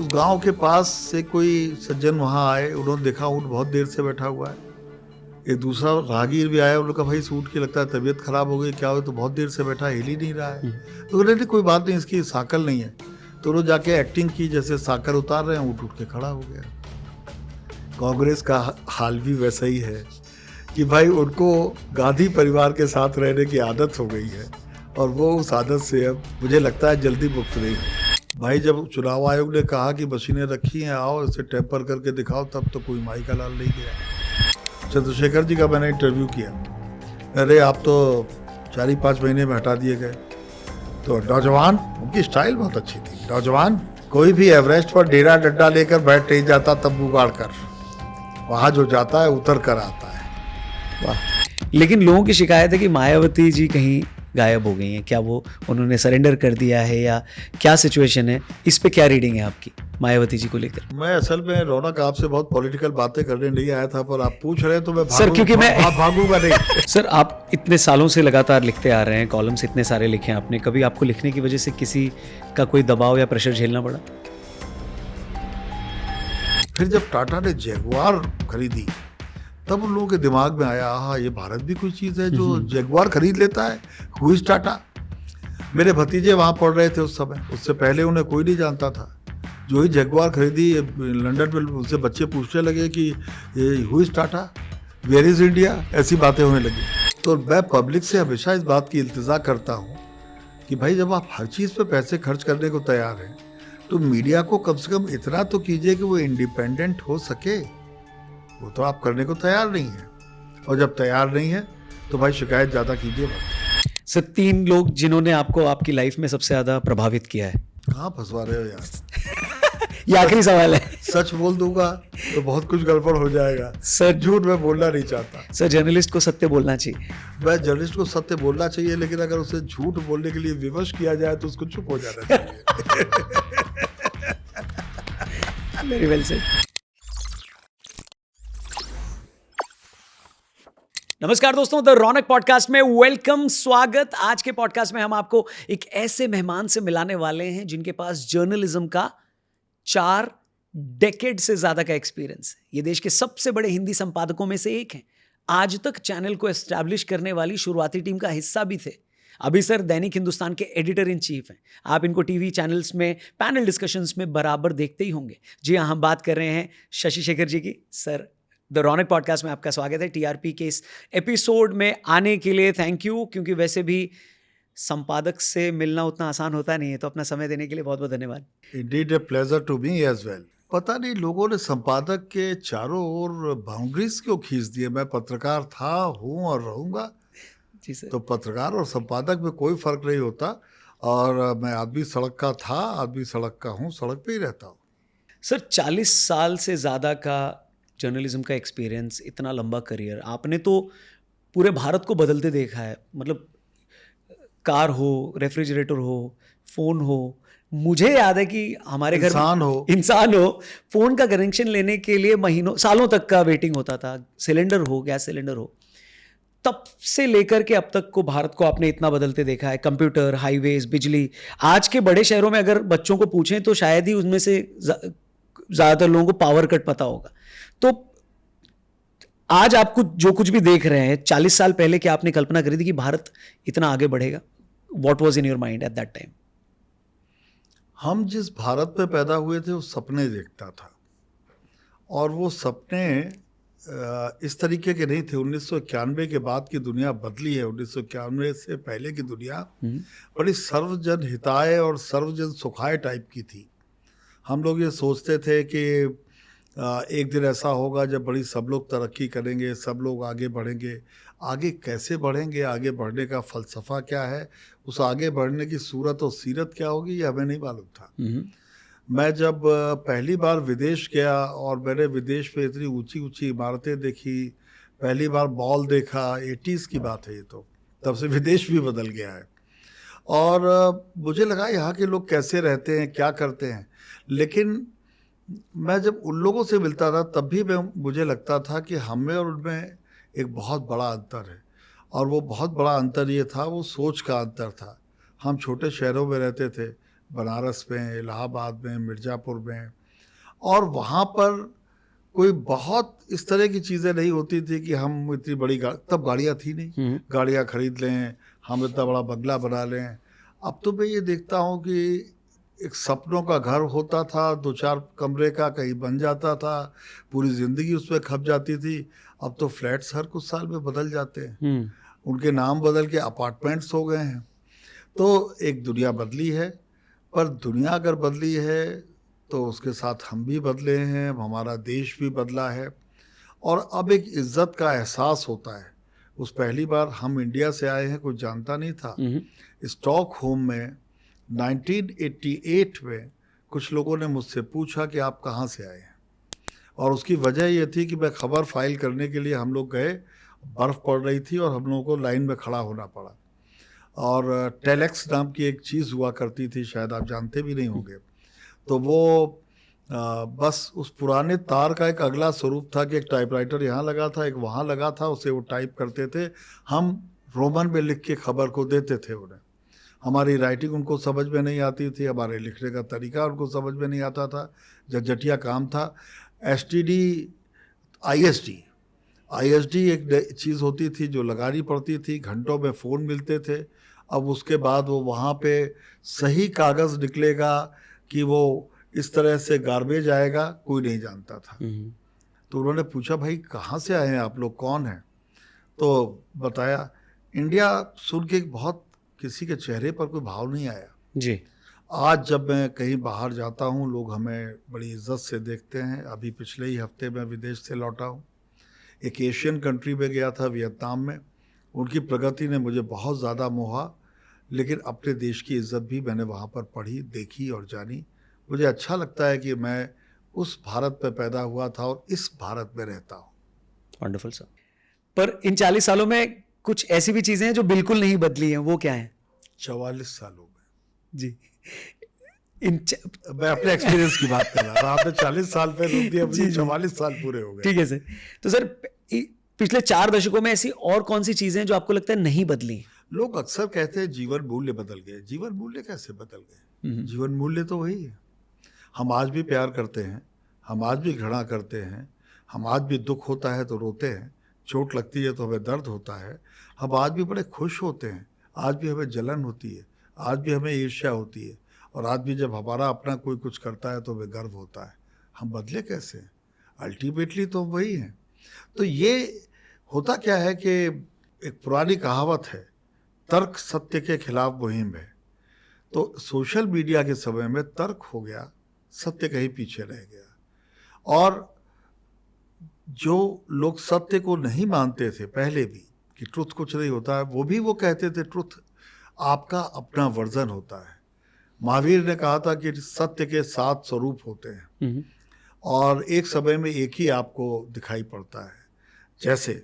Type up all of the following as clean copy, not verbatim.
उस गांव के पास से कोई सज्जन वहां आए, उन्होंने देखा ऊँट बहुत देर से बैठा हुआ है। एक दूसरा राहगीर भी आया, उन्होंने कहा भाई इस ऊँट की लगता है तबीयत खराब हो गई, क्या हो, तो बहुत देर से बैठा, हिल ही नहीं रहा है। तो बोले नहीं कोई बात नहीं, इसकी साकल नहीं है। तो उन्होंने जाके एक्टिंग की जैसे साकर उतार रहे हैं, ऊँट उठ के खड़ा हो गया। कांग्रेस का हाल भी वैसा ही है कि भाई उनको गांधी परिवार के साथ रहने की आदत हो गई है और वो उस आदत से अब मुझे लगता है जल्दी मुक्त नहीं हो। भाई जब चुनाव आयोग ने कहा कि मशीनें रखी हैं, आओ इसे टेम्पर करके दिखाओ, तब तो कोई माई का लाल नहीं गया। चंद्रशेखर जी का मैंने इंटरव्यू किया, अरे आप तो 4-5 महीने में हटा दिए गए। तो नौजवान, उनकी स्टाइल बहुत अच्छी थी। नौजवान कोई भी एवरेस्ट पर डेरा डंडा लेकर बैठ नहीं जाता तंबू गाड़ कर, वहाँ जो जाता है उतर कर आता है। वाह। लेकिन लोगों की शिकायत है कि मायावती जी कहीं गायब हो गई हैं, क्या वो उन्होंने सरेंडर कर दिया है या क्या सिचुएशन है? इस पे क्या रीडिंग है आपकी मायावती जी को लेकर? मैं असल में रौनक आपसे बहुत पॉलिटिकल बातें करने नहीं आया था, पर आप पूछ रहे हैं तो मैं सर क्योंकि मैं भागूंगा नहीं। सर आप इतने सालों से लगातार लिखते आ रहे हैं, कॉलम्स इतने सारे लिखे हैं आपने, कभी आपको लिखने की वजह से किसी का कोई दबाव या प्रेशर झेलना पड़ा? फिर जब टाटा ने जैगुआर खरीदी तब उन लोगों के दिमाग में आया, हाँ ये भारत भी कोई चीज़ है जो जैगुआर खरीद लेता है। Who is Tata? मेरे भतीजे वहाँ पढ़ रहे थे उस समय, उससे पहले उन्हें कोई नहीं जानता था। जो ही जैगुआर खरीदी लंदन में, उससे बच्चे पूछने लगे कि who is Tata, where is India, ऐसी बातें होने लगी। तो मैं पब्लिक से हमेशा इस बात की इल्तिजा करता हूँ कि भाई जब आप हर चीज़ पे पैसे खर्च करने को तैयार हैं तो मीडिया को कम से कम इतना तो कीजिए कि वो इंडिपेंडेंट हो सके। वो तो आप करने को तैयार नहीं है, और जब तैयार नहीं है तो भाई शिकायत ज़्यादा कीजिए मत। सर 3 लोग जिन्होंने आपको आपकी लाइफ में सबसे ज़्यादा प्रभावित किया है। कहाँ फंसवा रहे हो यार? ये आखिरी सवाल है। सच बोल दूंगा तो बहुत कुछ गड़बड़ हो जाएगा। सर झूठ मैं बोलना नहीं चाहता। सर जर्नलिस्ट को सत्य बोलना चाहिए। मैं जर्नलिस्ट को सत्य बोलना चाहिए, लेकिन अगर उसे झूठ बोलने के लिए विवश किया जाए तो उसको चुप हो जाना चाहिए। Very well said. नमस्कार दोस्तों, द रौनक पॉडकास्ट में वेलकम, स्वागत। आज के पॉडकास्ट में हम आपको एक ऐसे मेहमान से मिलाने वाले हैं जिनके पास जर्नलिज्म का 4 डेकेड से ज्यादा का एक्सपीरियंस है। ये देश के सबसे बड़े हिंदी संपादकों में से एक हैं। आज तक चैनल को एस्टैब्लिश करने वाली शुरुआती टीम का हिस्सा भी थे। अभी सर दैनिक हिंदुस्तान के एडिटर इन चीफ हैं। आप इनको टीवी चैनल्स में पैनल डिस्कशंस में बराबर देखते ही होंगे। जी हाँ, हम बात कर रहे हैं शशि शेखर जी की। सर द रौनक पॉडकास्ट में आपका स्वागत है। टीआरपी के इस एपिसोड में आने के लिए थैंक यू, क्योंकि वैसे भी संपादक से मिलना उतना आसान होता नहीं है, तो अपना समय देने के लिए बहुत बहुत धन्यवाद। Indeed a pleasure to me as well। पता नहीं लोगों ने संपादक के चारों ओर बाउंड्रीज क्यों खींच दिए। मैं पत्रकार था, हूँ और रहूँगा। जी सर। तो पत्रकार और संपादक में कोई फर्क नहीं होता, और मैं आदमी सड़क का था, आदमी सड़क का हूँ, सड़क पे ही रहता हूँ। सर 40 साल से ज़्यादा का जर्नलिज्म का एक्सपीरियंस, इतना लंबा करियर, आपने तो पूरे भारत को बदलते देखा है। मतलब कार हो, रेफ्रिजरेटर हो, फ़ोन हो। मुझे याद है कि हमारे घर इंसान हो, फ़ोन का कनेक्शन लेने के लिए महीनों सालों तक का वेटिंग होता था। सिलेंडर हो, गैस सिलेंडर हो, तब से लेकर के अब तक को भारत को आपने इतना बदलते देखा है। कंप्यूटर, हाईवेज, बिजली। आज के बड़े शहरों में अगर बच्चों को पूछें तो शायद ही उनमें से ज़्यादातर लोगों को पावर कट पता होगा। तो आज आप जो कुछ भी देख रहे हैं, 40 साल पहले क्या आपने कल्पना करी थी कि भारत इतना आगे बढ़ेगा? What was in your mind at that time? हम जिस भारत में पैदा हुए थे वो सपने देखता था, और वो सपने इस तरीके के नहीं थे। 1991 के बाद की दुनिया बदली है। 1991 से पहले की दुनिया बड़ी सर्वजन हिताय और सर्वजन सुखाय टाइप की थी। हम लोग ये सोचते थे कि एक दिन ऐसा होगा जब बड़ी सब लोग तरक्की करेंगे, सब लोग आगे बढ़ेंगे। आगे कैसे बढ़ेंगे, आगे बढ़ने का फ़लसफ़ा क्या है, उस आगे बढ़ने की सूरत और सीरत क्या होगी, ये हमें नहीं मालूम था। मैं जब पहली बार विदेश गया और मैंने विदेश में इतनी ऊंची ऊंची इमारतें देखी, पहली बार मॉल देखा, 80s की बात है ये, तो तब से विदेश भी बदल गया है। और मुझे लगा यहाँ के लोग कैसे रहते हैं, क्या करते हैं। लेकिन मैं जब उन लोगों से मिलता था तब भी मुझे लगता था कि हम में और उनमें एक बहुत बड़ा अंतर है, और वो बहुत बड़ा अंतर ये था, वो सोच का अंतर था। हम छोटे शहरों में रहते थे, बनारस में, इलाहाबाद में, मिर्ज़ापुर में, और वहाँ पर कोई बहुत इस तरह की चीज़ें नहीं होती थी कि हम इतनी बड़ी तब गाड़ियाँ थी नहीं, गाड़ियाँ खरीद लें, हम इतना बड़ा बंगला बना लें। अब तो मैं ये देखता हूँ कि एक सपनों का घर होता था, 2-4 कमरे का, कहीं बन जाता था, पूरी ज़िंदगी उसमें खप जाती थी। अब तो फ्लैट्स हर कुछ साल में बदल जाते हैं, उनके नाम बदल के अपार्टमेंट्स हो गए हैं। तो एक दुनिया बदली है, पर दुनिया अगर बदली है तो उसके साथ हम भी बदले हैं, हमारा देश भी बदला है, और अब एक इज़्ज़त का एहसास होता है। उस पहली बार हम इंडिया से आए हैं, कुछ जानता नहीं था। स्टॉकहोम में 1988 में कुछ लोगों ने मुझसे पूछा कि आप कहाँ से आए हैं, और उसकी वजह ये थी कि मैं खबर फाइल करने के लिए हम लोग गए, बर्फ़ पड़ रही थी और हम लोगों को लाइन में खड़ा होना पड़ा। और टेलेक्स नाम की एक चीज़ हुआ करती थी, शायद आप जानते भी नहीं होंगे। तो वो बस उस पुराने तार का एक अगला स्वरूप था कि एक टाइपराइटर यहाँ लगा था, एक वहाँ लगा था, उसे वो टाइप करते थे, हम रोमन में लिख के खबर को देते थे उन्हें। हमारी राइटिंग उनको समझ में नहीं आती थी, हमारे लिखने का तरीका उनको समझ में नहीं आता था, झंझटिया काम था। एसटीडी, आईएसडी एक चीज़ होती थी जो लगानी पड़ती थी, घंटों में फ़ोन मिलते थे। अब उसके बाद वो वहाँ पे सही कागज़ निकलेगा कि वो इस तरह से गार्बेज आएगा, कोई नहीं जानता था। तो उन्होंने पूछा, भाई कहाँ से आए हैं आप लोग, कौन हैं? तो बताया। इंडिया सुन के बहुत किसी के चेहरे पर कोई भाव नहीं आया जी। आज जब मैं कहीं बाहर जाता हूँ, लोग हमें बड़ी इज्जत से देखते हैं। अभी पिछले ही हफ्ते मैं विदेश से लौटा हूँ, एक एशियन कंट्री में गया था, वियतनाम में। उनकी प्रगति ने मुझे बहुत ज़्यादा मोहा, लेकिन अपने देश की इज्जत भी मैंने वहाँ पर पढ़ी, देखी और जानी। मुझे अच्छा लगता है कि मैं उस भारत में पैदा हुआ था और इस भारत में रहता हूँ। Wonderful sir. पर इन 40 सालों में कुछ ऐसी भी चीजें हैं जो बिल्कुल नहीं बदली हैं, वो क्या है? 44 सालों में जी। मैं अपने एक्सपीरियंस की बात कर रहा था, आपने 40 साल पे रोक दिया, मुझे 44 साल पूरे हो गए। ठीक है सर। तो सर पिछले 4 दशकों में ऐसी और कौन सी चीजें हैं जो आपको लगता है नहीं बदली? लोग अक्सर कहते हैं जीवन मूल्य बदल गए। जीवन मूल्य कैसे बदल गए? जीवन मूल्य तो वही है। हम आज भी प्यार करते हैं, हम आज भी घृणा करते हैं, हम आज भी दुख होता है तो रोते हैं, चोट लगती है तो हमें दर्द होता है, हम आज भी बड़े खुश होते हैं, आज भी हमें जलन होती है, आज भी हमें ईर्ष्या होती है, और आज भी जब हमारा अपना कोई कुछ करता है तो हमें गर्व होता है। हम बदले कैसे? अल्टीमेटली तो वही हैं। तो ये होता क्या है कि एक पुरानी कहावत है, तर्क सत्य के खिलाफ मुहिम है। तो सोशल मीडिया के समय में तर्क हो गया, सत्य कहीं पीछे रह गया। और जो लोग सत्य को नहीं मानते थे पहले भी कि ट्रुथ कुछ नहीं होता है, वो कहते थे ट्रुथ आपका अपना वर्जन होता है। महावीर ने कहा था कि सत्य के 7 स्वरूप होते हैं और एक समय में एक ही आपको दिखाई पड़ता है। जैसे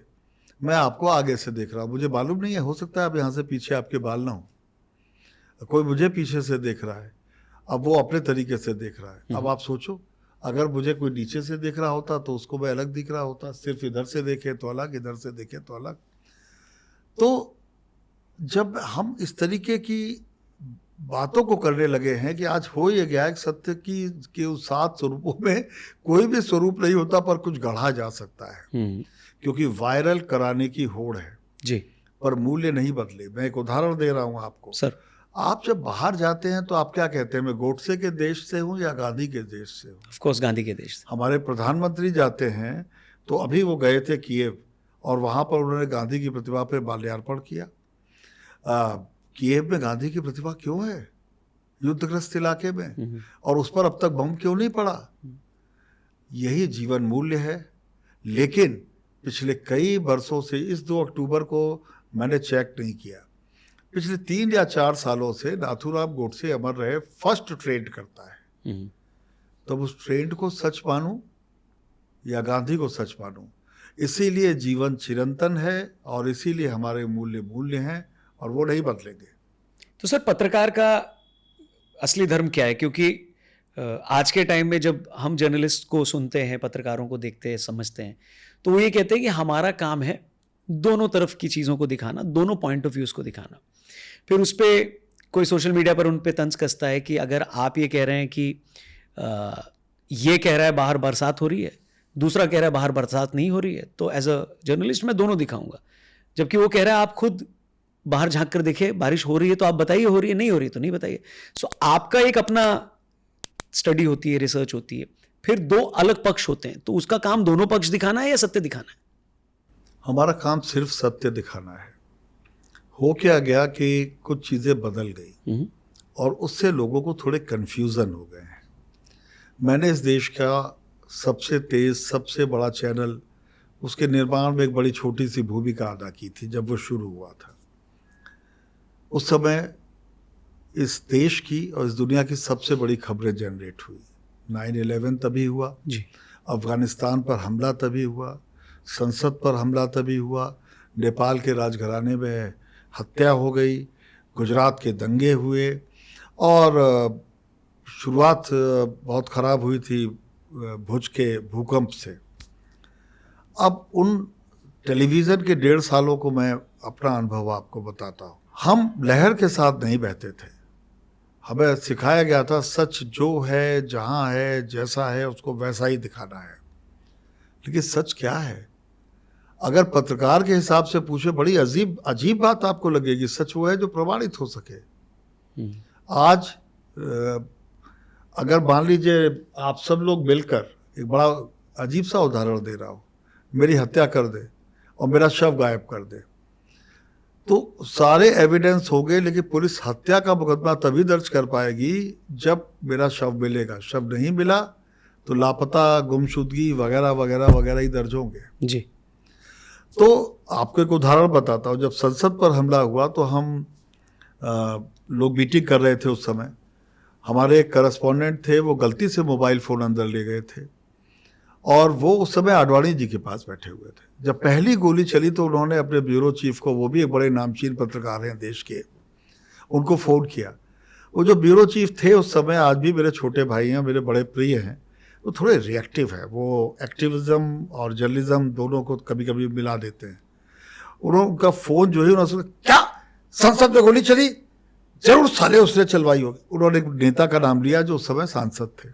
मैं आपको आगे से देख रहा हूँ, मुझे मालूम नहीं है, हो सकता है अब यहाँ से पीछे आपके बाल ना हो, कोई मुझे पीछे से देख रहा है, अब वो अपने तरीके से देख रहा है। अब आप सोचो, अगर मुझे कोई नीचे से देख रहा होता तो उसको मैं अलग दिख रहा होता, सिर्फ इधर से देखे तो अलग, इधर से देखे तो अलग। तो जब हम इस तरीके की बातों को करने लगे हैं कि आज हो ये गया है, सत्य की के उस 7 स्वरूपों में कोई भी स्वरूप नहीं होता, पर कुछ गढ़ा जा सकता है, क्योंकि वायरल कराने की होड़ है जी, पर मूल्य नहीं बदले। मैं एक उदाहरण दे रहा हूँ आपको सर। आप जब बाहर जाते हैं तो आप क्या कहते हैं, मैं गोडसे के देश से हूँ या गांधी के देश से हूँ? ऑफ कोर्स गांधी के देश से। हमारे प्रधानमंत्री जाते हैं, तो अभी वो गए थे कीव, और वहाँ पर उन्होंने गांधी की प्रतिमा पर माल्यार्पण किया। कीव में गांधी की प्रतिमा क्यों है युद्धग्रस्त इलाके में, और उस पर अब तक बम क्यों नहीं पड़ा? यही जीवन मूल्य है। लेकिन पिछले कई वर्षों से, इस 2 अक्टूबर को मैंने चेक नहीं किया, पिछले 3 या 4 सालों से नाथूराम गोडसे अमर रहे फर्स्ट ट्रेंड करता है। तब उस ट्रेंड को सच मानूं या गांधी को सच मानूं? इसीलिए जीवन चिरंतन है और इसीलिए हमारे मूल्य हैं और वो नहीं बदलेंगे। तो सर, पत्रकार का असली धर्म क्या है? क्योंकि आज के टाइम में जब हम जर्नलिस्ट को सुनते हैं, पत्रकारों को देखते हैं, समझते हैं, तो वो ये कहते हैं कि हमारा काम है दोनों तरफ की चीज़ों को दिखाना, दोनों पॉइंट ऑफ व्यूज़ को दिखाना, फिर उस पर कोई सोशल मीडिया पर उन पे तंज कसता है कि अगर आप ये कह रहे हैं कि ये कह रहा है बाहर बरसात हो रही है, दूसरा कह रहा है बाहर बरसात नहीं हो रही है, तो एज अ जर्नलिस्ट मैं दोनों दिखाऊंगा। जबकि वो कह रहा है आप खुद बाहर झांक कर देखे, बारिश हो रही है तो आप बताइए, हो रही है, नहीं हो रही तो नहीं बताइए। सो आपका एक अपना स्टडी होती है, रिसर्च होती है, फिर दो अलग पक्ष होते हैं, तो उसका काम दोनों पक्ष दिखाना है या सत्य दिखाना है? हमारा काम सिर्फ सत्य दिखाना है। हो क्या गया कि कुछ चीज़ें बदल गई और उससे लोगों को थोड़े कन्फ्यूज़न हो गए हैं। मैंने इस देश का सबसे तेज़, सबसे बड़ा चैनल, उसके निर्माण में एक बड़ी छोटी सी भूमिका अदा की थी जब वो शुरू हुआ था। उस समय इस देश की और इस दुनिया की सबसे बड़ी खबरें जनरेट हुई। 9/11 तभी हुआ जी, अफ़गानिस्तान पर हमला तभी हुआ, संसद पर हमला तभी हुआ, नेपाल के राजघराने में हत्या हो गई, गुजरात के दंगे हुए और शुरुआत बहुत ख़राब हुई थी भुज के भूकंप से। अब उन टेलीविज़न के 1.5 सालों को मैं अपना अनुभव आपको बताता हूँ। हम लहर के साथ नहीं बहते थे। हमें सिखाया गया था सच जो है, जहाँ है, जैसा है उसको वैसा ही दिखाना है। लेकिन सच क्या है? अगर पत्रकार के हिसाब से पूछे, बड़ी अजीब बात आपको लगेगी। सच वो है जो प्रमाणित हो सके। आज अगर मान लीजिए आप सब लोग मिलकर, एक बड़ा अजीब सा उदाहरण दे रहा हूँ, मेरी हत्या कर दे और मेरा शव गायब कर दे, तो सारे एविडेंस हो गए, लेकिन पुलिस हत्या का मुकदमा तभी दर्ज कर पाएगी जब मेरा शव मिलेगा। शव नहीं मिला तो लापता, गुमशुदगी वगैरह वगैरह वगैरह ही दर्ज होंगे। जी, तो आपको एक उदाहरण बताता हूँ। जब संसद पर हमला हुआ तो हम लोग मीटिंग कर रहे थे। उस समय हमारे एक करस्पॉन्डेंट थे, वो गलती से मोबाइल फ़ोन अंदर ले गए थे और वो उस समय आडवाणी जी के पास बैठे हुए थे। जब पहली गोली चली तो उन्होंने अपने ब्यूरो चीफ को, वो भी एक बड़े नामचीन पत्रकार हैं देश के, उनको फ़ोन किया। वो जो ब्यूरो चीफ थे उस समय, आज भी मेरे छोटे भाई हैं, मेरे बड़े प्रिय हैं, वो थोड़े रिएक्टिव है। वो एक्टिविज़म और जर्नलिज्म दोनों को कभी कभी मिला देते हैं। उनका फ़ोन जो है, उन्होंने क्या संसद में गोली चली? जरूर साले उसने चलवाई होगी। उन्होंने एक नेता का नाम लिया जो उस समय सांसद थे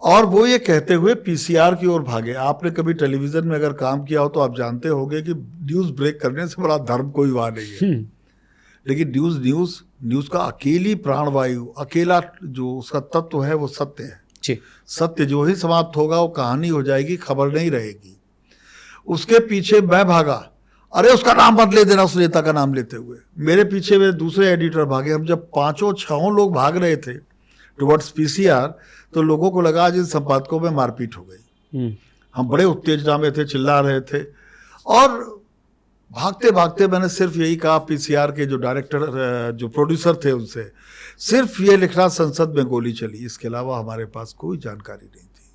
और वो ये कहते हुए पीसीआर की ओर भागे। आपने कभी टेलीविज़न में अगर काम किया हो तो आप जानते होंगे कि न्यूज़ ब्रेक करने से बड़ा धर्म कोई वहाँ नहीं है। लेकिन न्यूज़ का अकेली प्राणवायु, अकेला जो उसका तत्व है वो सत्य है। जी, सत्य जो ही समाप्त होगा वो कहानी हो जाएगी, खबर नहीं रहेगी। उसके पीछे मैं भागा, अरे उसका नाम बदले देना, उस नेता का नाम लेते हुए। मेरे पीछे मेरे दूसरे एडिटर भागे। हम जब 5-6 लोग भाग रहे थे टुवर्ड्स पीसीआर, तो लोगों को लगा आज इन संपादकों में मारपीट हो गई। हम बड़े उत्तेजना में थे, चिल्ला रहे थे और भागते भागते मैंने सिर्फ यही कहा पीसीआर के जो डायरेक्टर, जो प्रोड्यूसर थे, उनसे सिर्फ ये लिखना संसद में गोली चली, इसके अलावा हमारे पास कोई जानकारी नहीं थी।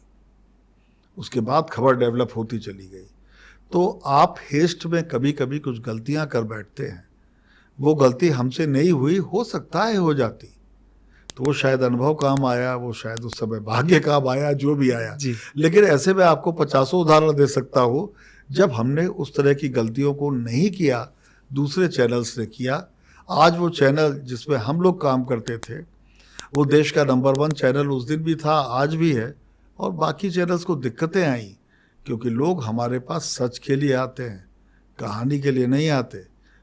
उसके बाद खबर डेवलप होती चली गई। तो आप हेस्ट में कभी कभी कुछ गलतियां कर बैठते हैं, वो गलती हमसे नहीं हुई, हो सकता है हो जाती, तो वो शायद अनुभव काम आया, वो शायद उस समय भाग्य काम आया, जो भी आया। लेकिन ऐसे में आपको 50 उदाहरण दे सकता हूँ जब हमने उस तरह की गलतियों को नहीं किया, दूसरे चैनल्स ने किया। आज वो चैनल जिसमें हम लोग काम करते थे वो देश का नंबर 1 चैनल उस दिन भी था, आज भी है। और बाकी चैनल्स को दिक्कतें आई क्योंकि लोग हमारे पास सच के लिए आते हैं, कहानी के लिए नहीं आते।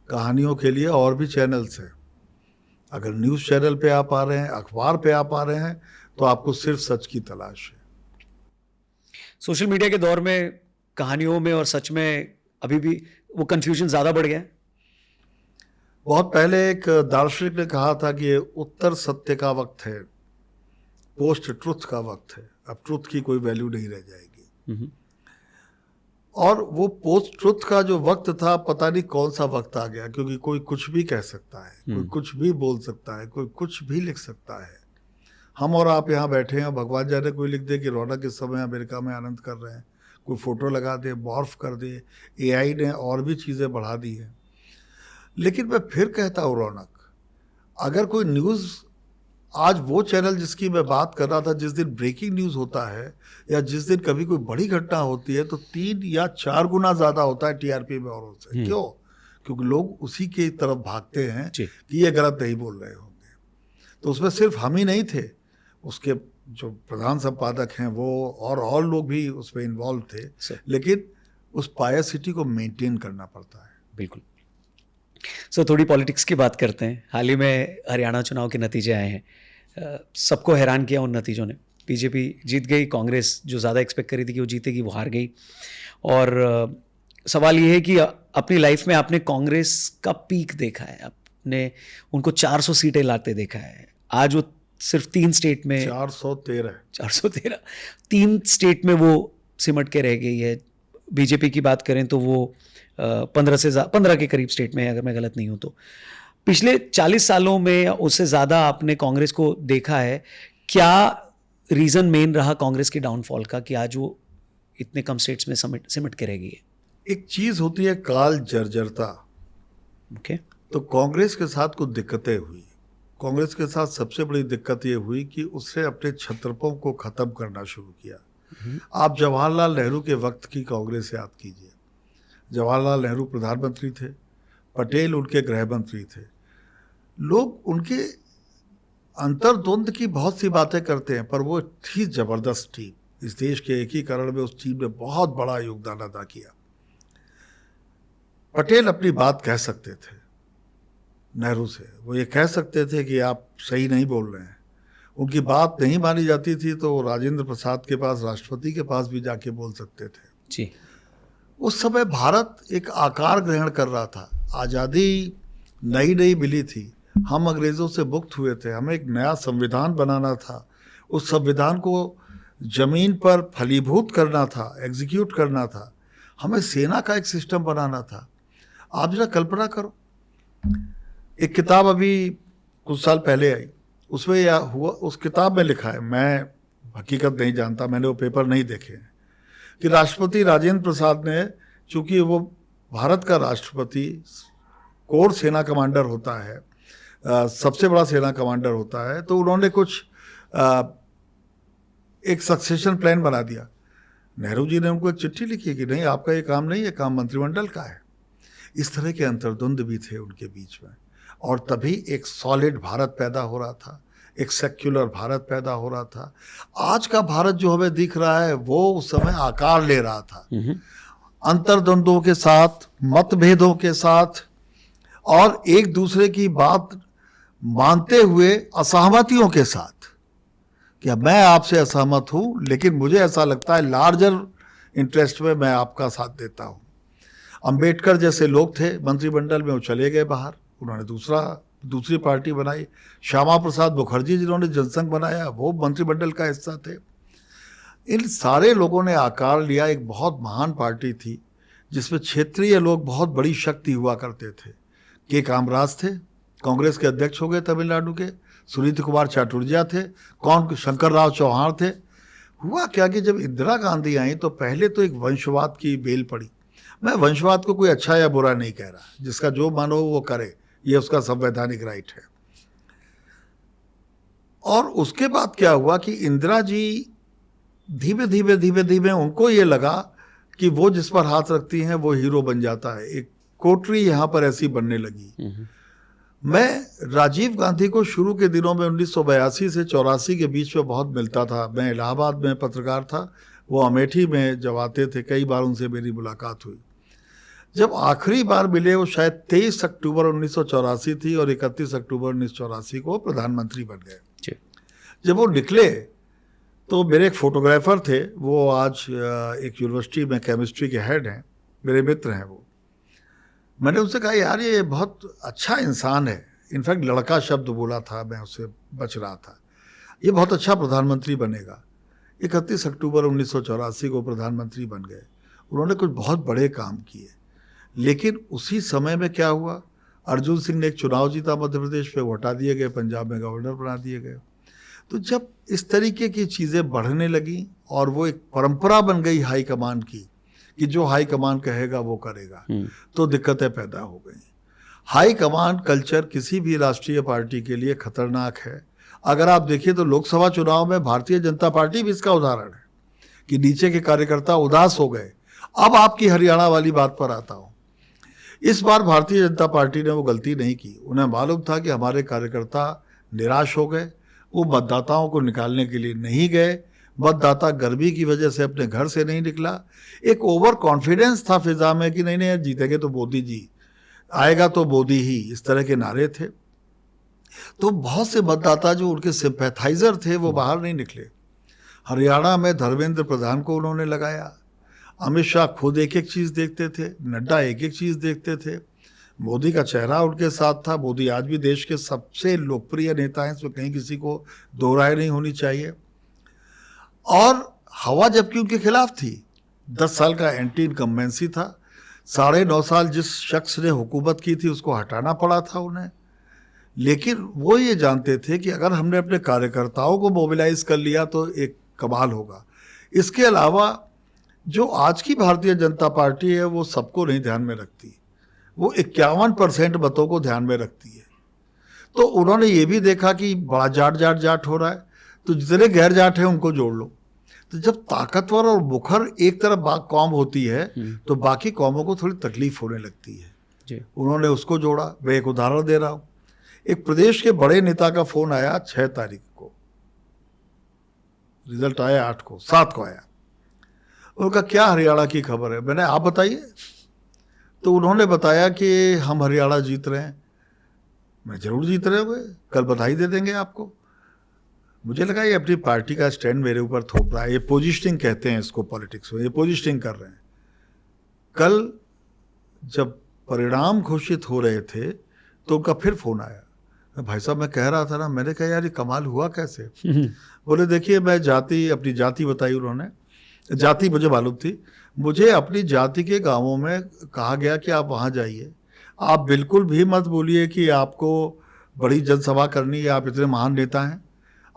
कहानियों के लिए और भी चैनल्स हैं। अगर न्यूज़ चैनल पे आप आ रहे हैं, अखबार पे आप आ रहे हैं, तो आपको सिर्फ सच की तलाश है। सोशल मीडिया के दौर में कहानियों में और सच में अभी भी वो कन्फ्यूजन ज़्यादा बढ़ गया है? बहुत पहले एक दार्शनिक ने कहा था कि ये उत्तर सत्य का वक्त है, पोस्ट ट्रुथ का वक्त है। अब ट्रुथ की कोई वैल्यू नहीं रह जाएगी। और वो पोस्ट ट्रुथ का जो वक्त था, पता नहीं कौन सा वक्त आ गया, क्योंकि कोई कुछ भी कह सकता है, कोई कुछ भी बोल सकता है, कोई कुछ भी लिख सकता है। हम और आप यहाँ बैठे हैं, भगवान जाने कोई लिख दे कि रौनक इस समय अमेरिका में आनंद कर रहे हैं, कोई फ़ोटो लगा दे, मॉर्फ कर दे, एआई ने और भी चीज़ें बढ़ा दी हैं। लेकिन मैं फिर कहता हूँ रौनक, अगर कोई न्यूज़, आज वो चैनल जिसकी मैं बात कर रहा था, जिस दिन ब्रेकिंग न्यूज़ होता है या जिस दिन कभी कोई बड़ी घटना होती है तो 3 या 4 गुना ज़्यादा होता है टीआरपी में औरों से। क्यों? क्योंकि लोग उसी की तरफ भागते हैं जी। कि ये गलत नहीं बोल रहे होंगे। तो उसमें सिर्फ हम ही नहीं थे, उसके जो प्रधान संपादक हैं वो और लोग भी उसमें इन्वॉल्व थे, सर। लेकिन उस पायसिटी को मेंटेन करना पड़ता है। बिल्कुल। सो थोड़ी पॉलिटिक्स की बात करते हैं। हाल ही में हरियाणा चुनाव के नतीजे आए हैं। सबको हैरान किया उन नतीजों ने। बीजेपी जीत गई, कांग्रेस जो ज़्यादा एक्सपेक्ट करी थी कि वो जीतेगी वो हार गई। और सवाल ये है कि अपनी लाइफ में आपने कांग्रेस का पीक देखा है, आपने उनको 400 सीटें लाते देखा है। आज वो सिर्फ 3 स्टेट में 413 3 स्टेट में वो सिमट के रह गई है। बीजेपी की बात करें तो वो 15 के करीब स्टेट में है, अगर मैं गलत नहीं हूँ तो। पिछले 40 सालों में उससे ज़्यादा आपने कांग्रेस को देखा है। क्या रीज़न मेन रहा कांग्रेस की डाउनफॉल का कि आज वो इतने कम स्टेट्स में सिमट के रह गई है? एक चीज होती है काल जर्जरता। ओके। तो कांग्रेस के साथ कुछ दिक्कतें हुई। कांग्रेस के साथ सबसे बड़ी दिक्कत ये हुई कि उसने अपने छत्रपों को खत्म करना शुरू किया। आप जवाहरलाल नेहरू के वक्त की कांग्रेस याद कीजिए। जवाहरलाल नेहरू प्रधानमंत्री थे, पटेल उनके गृह मंत्री थे। लोग उनके अंतर्द्वंद की बहुत सी बातें करते हैं, पर वो थी जबरदस्त टीम। इस देश के एकीकरण में उस टीम ने बहुत बड़ा योगदान अदा किया। पटेल अपनी बात कह सकते थे नेहरू से, वो ये कह सकते थे कि आप सही नहीं बोल रहे हैं। उनकी बात नहीं मानी जाती थी तो राजेंद्र प्रसाद के पास, राष्ट्रपति के पास भी जाके बोल सकते थे। जी। उस समय भारत एक आकार ग्रहण कर रहा था। आज़ादी नई नई मिली थी, हम अंग्रेज़ों से मुक्त हुए थे, हमें एक नया संविधान बनाना था। उस संविधान को ज़मीन पर फलीभूत करना था, एग्जीक्यूट करना था। हमें सेना का एक सिस्टम बनाना था। आप जरा कल्पना करो, एक किताब अभी कुछ साल पहले आई, उसमें यह हुआ, उस किताब में लिखा है, मैं हकीकत नहीं जानता, मैंने वो पेपर नहीं देखे हैं, कि राष्ट्रपति राजेंद्र प्रसाद ने, चूंकि वो भारत का राष्ट्रपति कोर सेना कमांडर होता है, सबसे बड़ा सेना कमांडर होता है, तो उन्होंने कुछ एक सक्सेशन प्लान बना दिया। नेहरू जी ने उनको एक चिट्ठी लिखी कि नहीं, आपका ये काम नहीं है, काम मंत्रिमंडल का है। इस तरह के अंतर्द्वंद भी थे उनके बीच में, और तभी एक सॉलिड भारत पैदा हो रहा था, एक सेक्युलर भारत पैदा हो रहा था। आज का भारत जो हमें दिख रहा है वो उस समय आकार ले रहा था, अंतर्द्वंदों के साथ, मतभेदों के साथ, और एक दूसरे की बात मानते हुए असहमतियों के साथ, कि मैं आपसे असहमत हूं लेकिन मुझे ऐसा लगता है लार्जर इंटरेस्ट में मैं आपका साथ देता हूं। अंबेडकर जैसे लोग थे मंत्रिमंडल में, वो चले गए बाहर, उन्होंने दूसरी पार्टी बनाई। श्यामा प्रसाद मुखर्जी जिन्होंने जनसंघ बनाया, वो मंत्रिमंडल का हिस्सा थे। इन सारे लोगों ने आकार लिया, एक बहुत महान पार्टी थी जिसमें क्षेत्रीय लोग बहुत बड़ी शक्ति हुआ करते थे। के कामराज थे, कांग्रेस के अध्यक्ष हो गए तमिलनाडु के। सुनीति कुमार चाटुर्जा थे, शंकर राव चौहान थे। हुआ क्या कि जब इंदिरा गांधी आई तो पहले तो एक वंशवाद की बेल पड़ी। मैं वंशवाद को कोई अच्छा या बुरा नहीं कह रहा, जिसका जो मन हो वो करे, ये उसका संवैधानिक राइट है। और उसके बाद क्या हुआ कि इंदिरा जी धीमे धीमे उनको ये लगा कि वो जिस पर हाथ रखती हैं वो हीरो बन जाता है। एक कोटरी यहाँ पर ऐसी बनने लगी। मैं राजीव गांधी को शुरू के दिनों में 1982 से 84 के बीच में बहुत मिलता था। मैं इलाहाबाद में पत्रकार था, वो अमेठी में जब आते थे, कई बार उनसे मेरी मुलाकात हुई। जब आखिरी बार मिले वो शायद 23 अक्टूबर 1984 थी, और 31 अक्टूबर 1984 को प्रधानमंत्री बन गए। जब वो निकले तो मेरे एक फोटोग्राफर थे, वो आज एक यूनिवर्सिटी में केमिस्ट्री के हेड हैं, मेरे मित्र हैं वो। मैंने उनसे कहा यार ये बहुत अच्छा इंसान है, इनफैक्ट लड़का शब्द बोला था, मैं उससे बच रहा था, ये बहुत अच्छा प्रधानमंत्री बनेगा। 31 अक्टूबर 1984 को प्रधानमंत्री बन गए। उन्होंने कुछ बहुत बड़े काम किए, लेकिन उसी समय में क्या हुआ, अर्जुन सिंह ने एक चुनाव जीता मध्य प्रदेश पे, वो हटा दिए गए, पंजाब में गवर्नर बना दिए गए। तो जब इस तरीके की चीज़ें बढ़ने लगी और वो एक परंपरा बन गई हाई कमान की कि जो हाई कमान कहेगा वो करेगा, तो दिक्कतें पैदा हो गई। हाई कमान कल्चर किसी भी राष्ट्रीय पार्टी के लिए खतरनाक है। अगर आप देखिए तो लोकसभा चुनाव में भारतीय जनता पार्टी भी इसका उदाहरण है कि नीचे के कार्यकर्ता उदास हो गए। अब आपकी हरियाणा वाली बात पर आता हूँ। इस बार भारतीय जनता पार्टी ने वो गलती नहीं की। उन्हें मालूम था कि हमारे कार्यकर्ता निराश हो गए, वो मतदाताओं को निकालने के लिए नहीं गए, मतदाता गर्मी की वजह से अपने घर से नहीं निकला। एक ओवर कॉन्फिडेंस था फिजा में कि नहीं नहीं जीतेंगे तो मोदी जी, आएगा तो मोदी ही, इस तरह के नारे थे। तो बहुत से मतदाता जो उनके सिंपैथाइजर थे वो बाहर नहीं निकले। हरियाणा में धर्मेंद्र प्रधान को उन्होंने लगाया, अमित शाह खुद एक एक चीज़ देखते थे, नड्डा एक एक चीज़ देखते थे, मोदी का चेहरा उनके साथ था। मोदी आज भी देश के सबसे लोकप्रिय नेता हैं, इसमें कहीं किसी को दो राय नहीं होनी चाहिए। और हवा जबकि उनके खिलाफ थी, 10 साल का एंटी इनकम्बेंसी था, 9.5 साल जिस शख्स ने हुकूमत की थी उसको हटाना पड़ा था उन्हें। लेकिन वो ये जानते थे कि अगर हमने अपने कार्यकर्ताओं को मोबिलाइज कर लिया तो एक कमाल होगा। इसके अलावा जो आज की भारतीय जनता पार्टी है वो सबको नहीं ध्यान में रखती, वो 51% मतों को ध्यान में रखती है। तो उन्होंने ये भी देखा कि बड़ा जाट हो रहा है, तो जितने गैर जाट हैं उनको जोड़ लो। तो जब ताकतवर और मुखर एक तरफ कौम होती है तो बाकी कौमों को थोड़ी तकलीफ होने लगती है जी। उन्होंने उसको जोड़ा। मैं एक उदाहरण दे रहा हूँ, एक प्रदेश के बड़े नेता का फोन आया 6 तारीख को, रिजल्ट आया 8 को, 7 को आया। उनका क्या हरियाणा की खबर है? मैंने आप बताइए। तो उन्होंने बताया कि हम हरियाणा जीत रहे हैं। मैं जरूर जीत रहे होंगे, कल बधाई दे देंगे आपको। मुझे लगा ये अपनी पार्टी का स्टैंड मेरे ऊपर थोप रहा है, ये पोजिशनिंग कहते हैं इसको पॉलिटिक्स में, ये पोजिशनिंग कर रहे हैं। कल जब परिणाम घोषित हो रहे थे तो उनका फिर फोन आया। भाई साहब मैं कह रहा था ना, मैंने कहा यार ये कमाल हुआ कैसे? बोले देखिए मैं अपनी जाति बताई उन्होंने, जाति मुझे मालूम थी, मुझे अपनी जाति के गांवों में कहा गया कि आप वहाँ जाइए, आप बिल्कुल भी मत बोलिए कि आपको बड़ी जनसभा करनी है, आप इतने महान नेता हैं,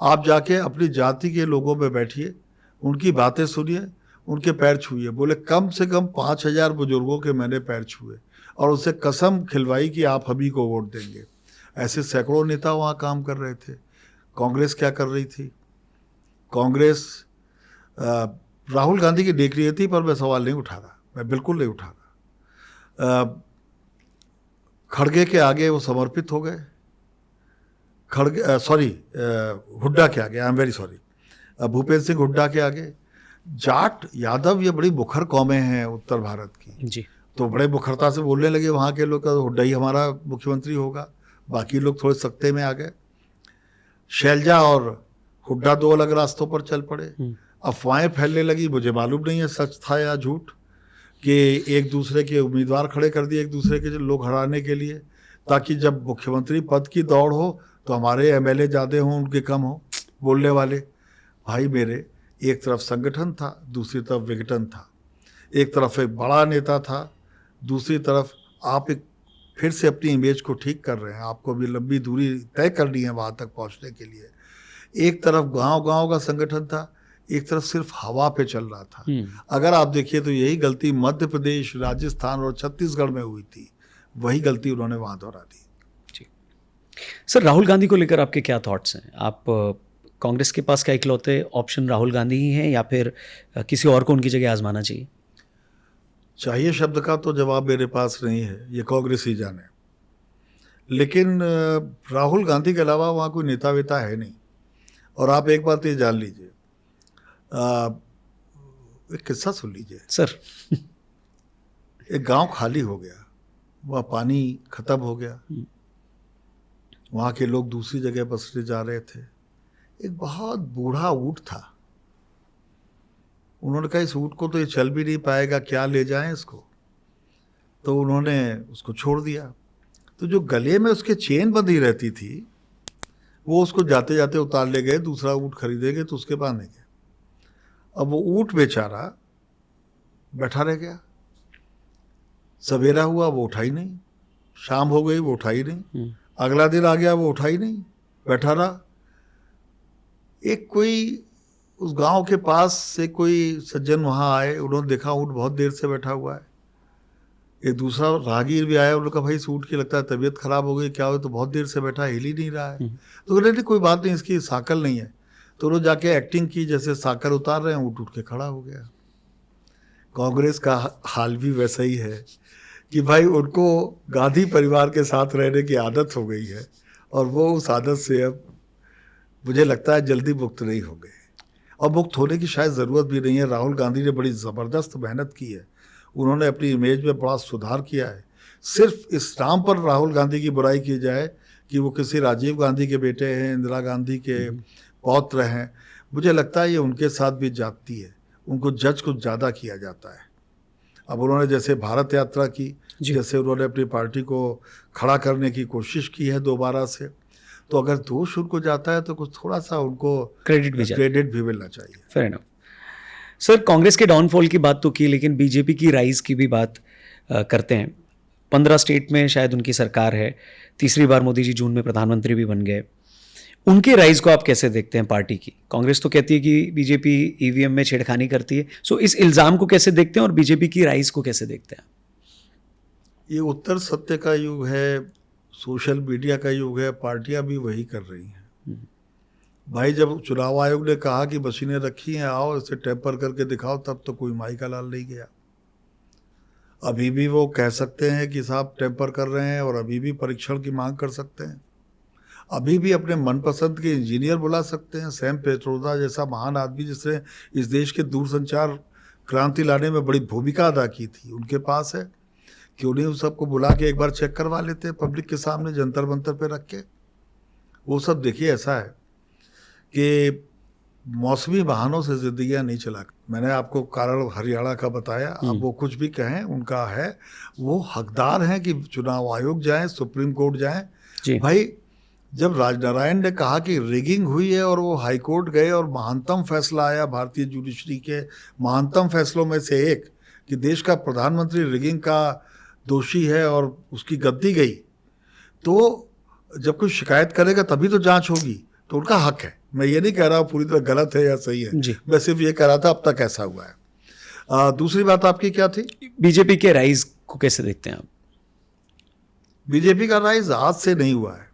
आप जाके अपनी जाति के लोगों में बैठिए, उनकी बातें सुनिए, उनके पैर छूइए। बोले कम से कम 5,000 बुजुर्गों के मैंने पैर छुए और उससे कसम खिलवाई कि आप हम ही को वोट देंगे। ऐसे सैकड़ों नेता वहाँ काम कर रहे थे। कांग्रेस क्या कर रही थी? कांग्रेस राहुल गांधी की देख रही थी, पर मैं सवाल नहीं उठा रहा, मैं बिल्कुल नहीं उठा रहा। खड़गे के आगे वो समर्पित हो गए, हुड्डा के आगे, I am very sorry, Bhupendra Singh Hooda के आगे। जाट यादव ये बड़ी मुखर कौमें हैं उत्तर भारत की जी। तो बड़े मुखरता से बोलने लगे वहाँ के लोग, हुड्डा ही हमारा मुख्यमंत्री होगा। बाकी लोग थोड़े सख्ते में आ गए। शैलजा और हुड्डा 2 अलग रास्तों पर चल पड़े। अफवाहें फैलने लगी, मुझे मालूम नहीं है सच था या झूठ, कि एक दूसरे के उम्मीदवार खड़े कर दिए एक दूसरे के लोग हराने के लिए, ताकि जब मुख्यमंत्री पद की दौड़ हो तो हमारे एमएलए ज़्यादा हों उनके कम हो बोलने वाले। भाई मेरे, एक तरफ संगठन था, दूसरी तरफ विघटन था। एक तरफ एक बड़ा नेता था, दूसरी तरफ आप एक फिर से अपनी इमेज को ठीक कर रहे हैं, आपको भी लंबी दूरी तय करनी है वहाँ तक पहुँचने के लिए। एक तरफ गांव-गांव का संगठन था, एक तरफ सिर्फ हवा पे चल रहा था। अगर आप देखिए तो यही गलती मध्य प्रदेश, राजस्थान और छत्तीसगढ़ में हुई थी, वही गलती उन्होंने वहाँ दोहरा दी। जी सर, राहुल गांधी को लेकर आपके क्या थॉट्स हैं? आप कांग्रेस के पास क्या इकलौते ऑप्शन राहुल गांधी ही हैं या फिर किसी और को उनकी जगह आजमाना चाहिए? चाहिए शब्द का तो जवाब मेरे पास नहीं है, ये कांग्रेस ही जाने। लेकिन राहुल गांधी के अलावा वहाँ कोई नेता वेता है नहीं। और आप एक बात ये जान लीजिए, एक किस्सा सुन लीजिए सर। एक गांव खाली हो गया, वहाँ पानी खत्म हो गया, वहाँ के लोग दूसरी जगह बसने जा रहे थे। एक बहुत बूढ़ा ऊँट था, उन्होंने कहा इस ऊँट को तो ये चल भी नहीं पाएगा, क्या ले जाएं इसको? तो उन्होंने उसको छोड़ दिया। तो जो गले में उसके चेन बंधी रहती थी वो उसको जाते जाते उतार ले गए, दूसरा ऊँट खरीदेंगे तो उसके बांधेंगे। अब वो ऊँट बेचारा बैठा रह गया। सवेरा हुआ वो उठा ही नहीं, शाम हो गई वो उठा ही नहीं, अगला दिन आ गया वो उठा ही नहीं, बैठा रहा। एक कोई उस गांव के पास से कोई सज्जन वहाँ आए, उन्होंने देखा ऊँट बहुत देर से बैठा हुआ है। एक दूसरा राहगीर भी आया, उन्होंने कहा भाई इस ऊँट की लगता है तबीयत खराब हो गई, क्या हो, तो बहुत देर से बैठा, हिल ही नहीं रहा है। तो कहते कोई बात नहीं, इसकी साकल नहीं है। तो उन्होंने जाके एक्टिंग की जैसे साकर उतार रहे हैं, ऊँट उठ के खड़ा हो गया। कांग्रेस का हाल भी वैसा ही है कि भाई उनको गांधी परिवार के साथ रहने की आदत हो गई है और वो उस आदत से अब मुझे लगता है जल्दी मुक्त नहीं होंगे, और मुक्त होने की शायद ज़रूरत भी नहीं है। राहुल गांधी ने बड़ी ज़बरदस्त मेहनत की है, उन्होंने अपनी इमेज में बड़ा सुधार किया है। सिर्फ इस नाम पर राहुल गांधी की बुराई की जाए कि वो किसी राजीव गांधी के बेटे हैं, इंदिरा गांधी के पौत्र हैं, मुझे लगता है ये उनके साथ भी जाती है, उनको जज कुछ ज़्यादा किया जाता है। अब उन्होंने जैसे भारत यात्रा की, जैसे उन्होंने अपनी पार्टी को खड़ा करने की कोशिश की है दोबारा से, तो अगर दोष उनको जाता है तो कुछ थोड़ा सा उनको क्रेडिट भी मिलना चाहिए। Fair enough. सर, कांग्रेस के डाउनफॉल की बात तो की, लेकिन बीजेपी की राइज की भी बात करते हैं। 15 स्टेट में शायद उनकी सरकार है, तीसरी बार मोदी जी जून में प्रधानमंत्री भी बन गए। उनके राइज को आप कैसे देखते हैं पार्टी की? कांग्रेस तो कहती है कि बीजेपी ईवीएम में छेड़खानी करती है, सो इस इल्ज़ाम को कैसे देखते हैं और बीजेपी की राइज को कैसे देखते हैं? ये उत्तर सत्य का युग है, सोशल मीडिया का युग है, पार्टियां भी वही कर रही हैं। भाई जब चुनाव आयोग ने कहा कि मशीनें रखी हैं, आओ इसे टेम्पर करके दिखाओ, तब तो कोई माई का लाल नहीं गया। अभी भी वो कह सकते हैं कि साहब टेम्पर कर रहे हैं और अभी भी परीक्षण की मांग कर सकते हैं, अभी भी अपने मनपसंद के इंजीनियर बुला सकते हैं। सैम पेट्रोदा जैसा महान आदमी जिसने इस देश के दूरसंचार क्रांति लाने में बड़ी भूमिका अदा की थी, उनके पास है, क्यों नहीं उस सबको बुला के एक बार चेक करवा लेते हैं पब्लिक के सामने जंतर मंतर पे रख के। वो सब देखिए ऐसा है कि मौसमी वाहनों से जिंदगियां नहीं चला। मैंने आपको कारण हरियाणा का बताया, अब वो कुछ भी कहें उनका है, वो हकदार हैं कि चुनाव आयोग जाएं, सुप्रीम कोर्ट जाएं। भाई जब राजनारायण ने कहा कि रिगिंग हुई है और वो हाई कोर्ट गए और महानतम फैसला आया भारतीय जुडिशरी के महानतम फैसलों में से एक कि देश का प्रधानमंत्री रिगिंग का दोषी है और उसकी गद्दी गई, तो जब कोई शिकायत करेगा तभी तो जांच होगी, तो उनका हक है। मैं ये नहीं कह रहा हूँ पूरी तरह गलत है या सही है, मैं सिर्फ ये कह रहा था अब तक ऐसा हुआ है। दूसरी बात आपकी क्या थी? बीजेपी के राइज को कैसे देखते हैं आप? बीजेपी का राइज आज से नहीं हुआ है।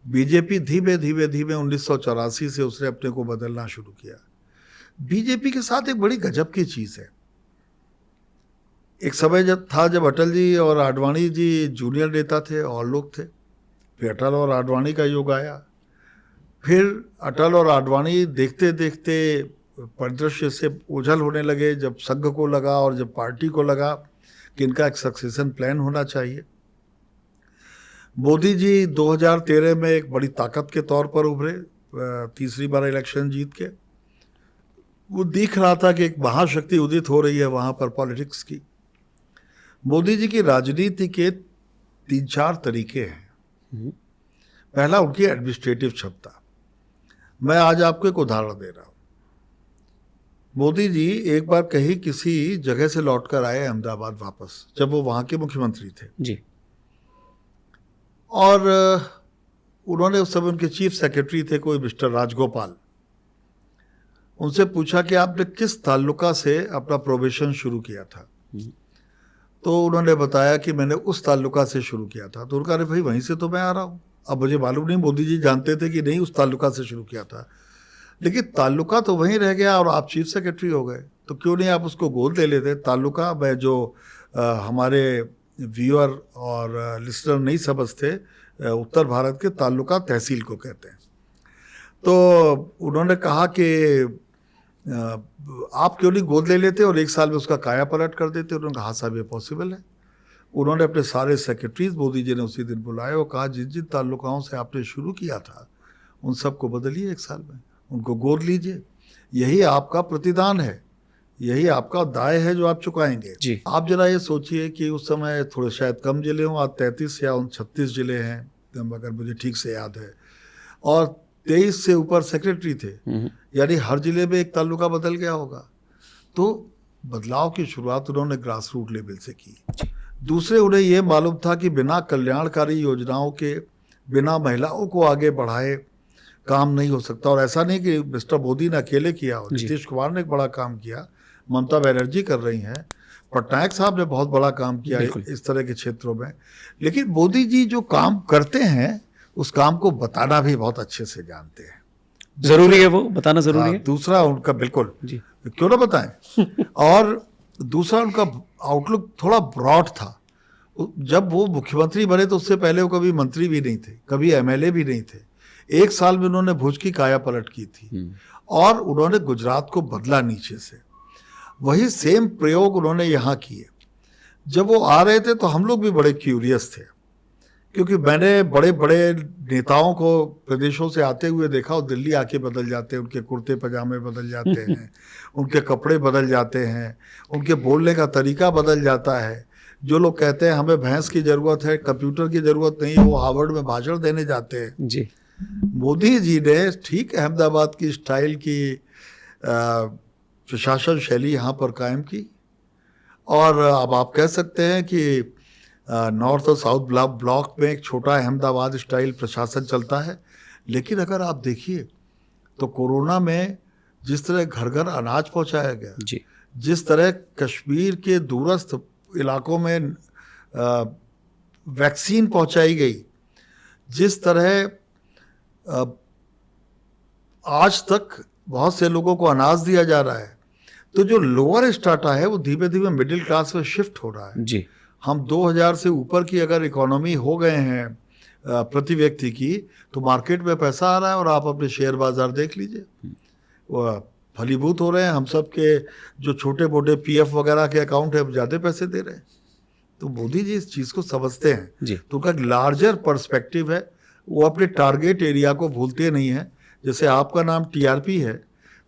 बीजेपी धीमे धीमे 1984 से उसने अपने को बदलना शुरू किया। बीजेपी के साथ एक बड़ी गजब की चीज़ है। एक समय जब अटल जी और आडवाणी जी जूनियर नेता थे और लोग थे, फिर अटल और आडवाणी का युग आया, फिर अटल और आडवाणी देखते देखते परिदृश्य से ओझल होने लगे, जब संघ को लगा और जब पार्टी को लगा कि इनका एक सक्सेशन प्लान होना चाहिए। मोदी जी 2013 में एक बड़ी ताकत के तौर पर उभरे, तीसरी बार इलेक्शन जीत के। वो दिख रहा था कि एक महाशक्ति उदित हो रही है वहाँ पर पॉलिटिक्स की। मोदी जी की राजनीति के 3-4 तरीके हैं। पहला उनकी एडमिनिस्ट्रेटिव क्षमता। मैं आज आपको एक उदाहरण दे रहा हूँ। मोदी जी एक बार कहीं किसी जगह से लौटकर आए अहमदाबाद वापस, जब वो वहाँ के मुख्यमंत्री थे जी, और उन्होंने उस समय उनके चीफ सेक्रेटरी थे कोई मिस्टर राजगोपाल, उनसे पूछा कि आपने किस ताल्लुका से अपना प्रोबेशन शुरू किया था। तो उन्होंने बताया कि मैंने उस ताल्लुका से शुरू किया था। तो उनका अरे भाई वहीं से तो मैं आ रहा हूँ। अब मुझे मालूम नहीं मोदी जी जानते थे कि नहीं उस ताल्लुका से शुरू किया था, लेकिन ताल्लुका तो वहीं रह गया और आप चीफ सेक्रेटरी हो गए, तो क्यों नहीं आप उसको गोद ले लेते। ताल्लुका में जो हमारे व्यूअर और लिसनर नहीं समझते, उत्तर भारत के ताल्लुका तहसील को कहते हैं। तो उन्होंने कहा कि आप क्यों नहीं गोद ले लेते और 1 साल में उसका काया पलट कर देते। उन्होंने कहा हाँ साहब ये पॉसिबल है। उन्होंने अपने सारे सेक्रेटरीज मोदी जी ने उसी दिन बुलाए और कहा जिन जिन ताल्लुकाओं से आपने शुरू किया था उन सबको बदलिए 1 साल में, उनको गोद लीजिए। यही आपका प्रतिदान है, यही आपका दाय है जो आप चुकाएंगे जी। आप जरा ये सोचिए कि उस समय थोड़े शायद कम जिले हों, आज 33 या 36 जिले हैं अगर मुझे ठीक से याद है, और 23 से ऊपर सेक्रेटरी थे, यानी हर जिले में एक ताल्लुका बदल गया होगा। तो बदलाव की शुरुआत उन्होंने ग्रास रूट लेवल से की। दूसरे, उन्हें ये मालूम था कि बिना कल्याणकारी योजनाओं के, बिना महिलाओं को आगे बढ़ाए काम नहीं हो सकता। और ऐसा नहीं कि मिस्टर मोदी ने अकेले किया हो, नीतीश कुमार ने एक बड़ा काम किया, ममता बनर्जी कर रही हैं, पटनायक साहब ने बहुत बड़ा काम किया इस तरह के क्षेत्रों में। लेकिन मोदी जी जो काम करते हैं उस काम को बताना भी बहुत अच्छे से जानते हैं। जरूरी है, वो बताना जरूरी है। दूसरा उनका बिल्कुल जी, क्यों ना बताएं। और दूसरा उनका आउटलुक थोड़ा ब्रॉड था। जब वो मुख्यमंत्री बने तो उससे पहले वो कभी मंत्री भी नहीं थे, कभी एमएलए भी नहीं थे। 1 साल में उन्होंने भुज की काया पलट की थी और उन्होंने गुजरात को बदला नीचे से। वही सेम प्रयोग उन्होंने यहाँ किए। जब वो आ रहे थे तो हम लोग भी बड़े क्यूरियस थे, क्योंकि मैंने बड़े बड़े नेताओं को प्रदेशों से आते हुए देखा और दिल्ली आके बदल जाते हैं, उनके कुर्ते पजामे बदल जाते हैं, उनके कपड़े बदल जाते हैं, उनके बोलने का तरीका बदल जाता है। जो लोग कहते हैं हमें भैंस की ज़रूरत है, कंप्यूटर की ज़रूरत नहीं है, वो हार्वर्ड में भाषण देने जाते हैं। जी। मोदी जी ने ठीक अहमदाबाद की स्टाइल की प्रशासन शैली यहाँ पर कायम की। और अब आप कह सकते हैं कि नॉर्थ और साउथ ब्लॉक में एक छोटा अहमदाबाद स्टाइल प्रशासन चलता है। लेकिन अगर आप देखिए तो कोरोना में जिस तरह घर घर अनाज पहुंचाया गया, जी। जिस तरह कश्मीर के दूरस्थ इलाकों में वैक्सीन पहुंचाई गई, जिस तरह आज तक बहुत से लोगों को अनाज दिया जा रहा है, तो जो लोअर स्ट्राटा है वो धीमे धीमे मिडिल क्लास में शिफ्ट हो रहा है। जी। हम 2000 से ऊपर की अगर इकोनॉमी हो गए हैं प्रति व्यक्ति की, तो मार्केट में पैसा आ रहा है और आप अपने शेयर बाजार देख लीजिए, वो फलीभूत हो रहे हैं। हम सब के जो छोटे मोटे पीएफ वगैरह के अकाउंट है, ज़्यादा पैसे दे रहे हैं। तो मोदी जी इस चीज़ को समझते हैं जी। तो उनका लार्जर पर्सपेक्टिव है, वो अपने टारगेट एरिया को भूलते नहीं है। जैसे आपका नाम टीआरपी है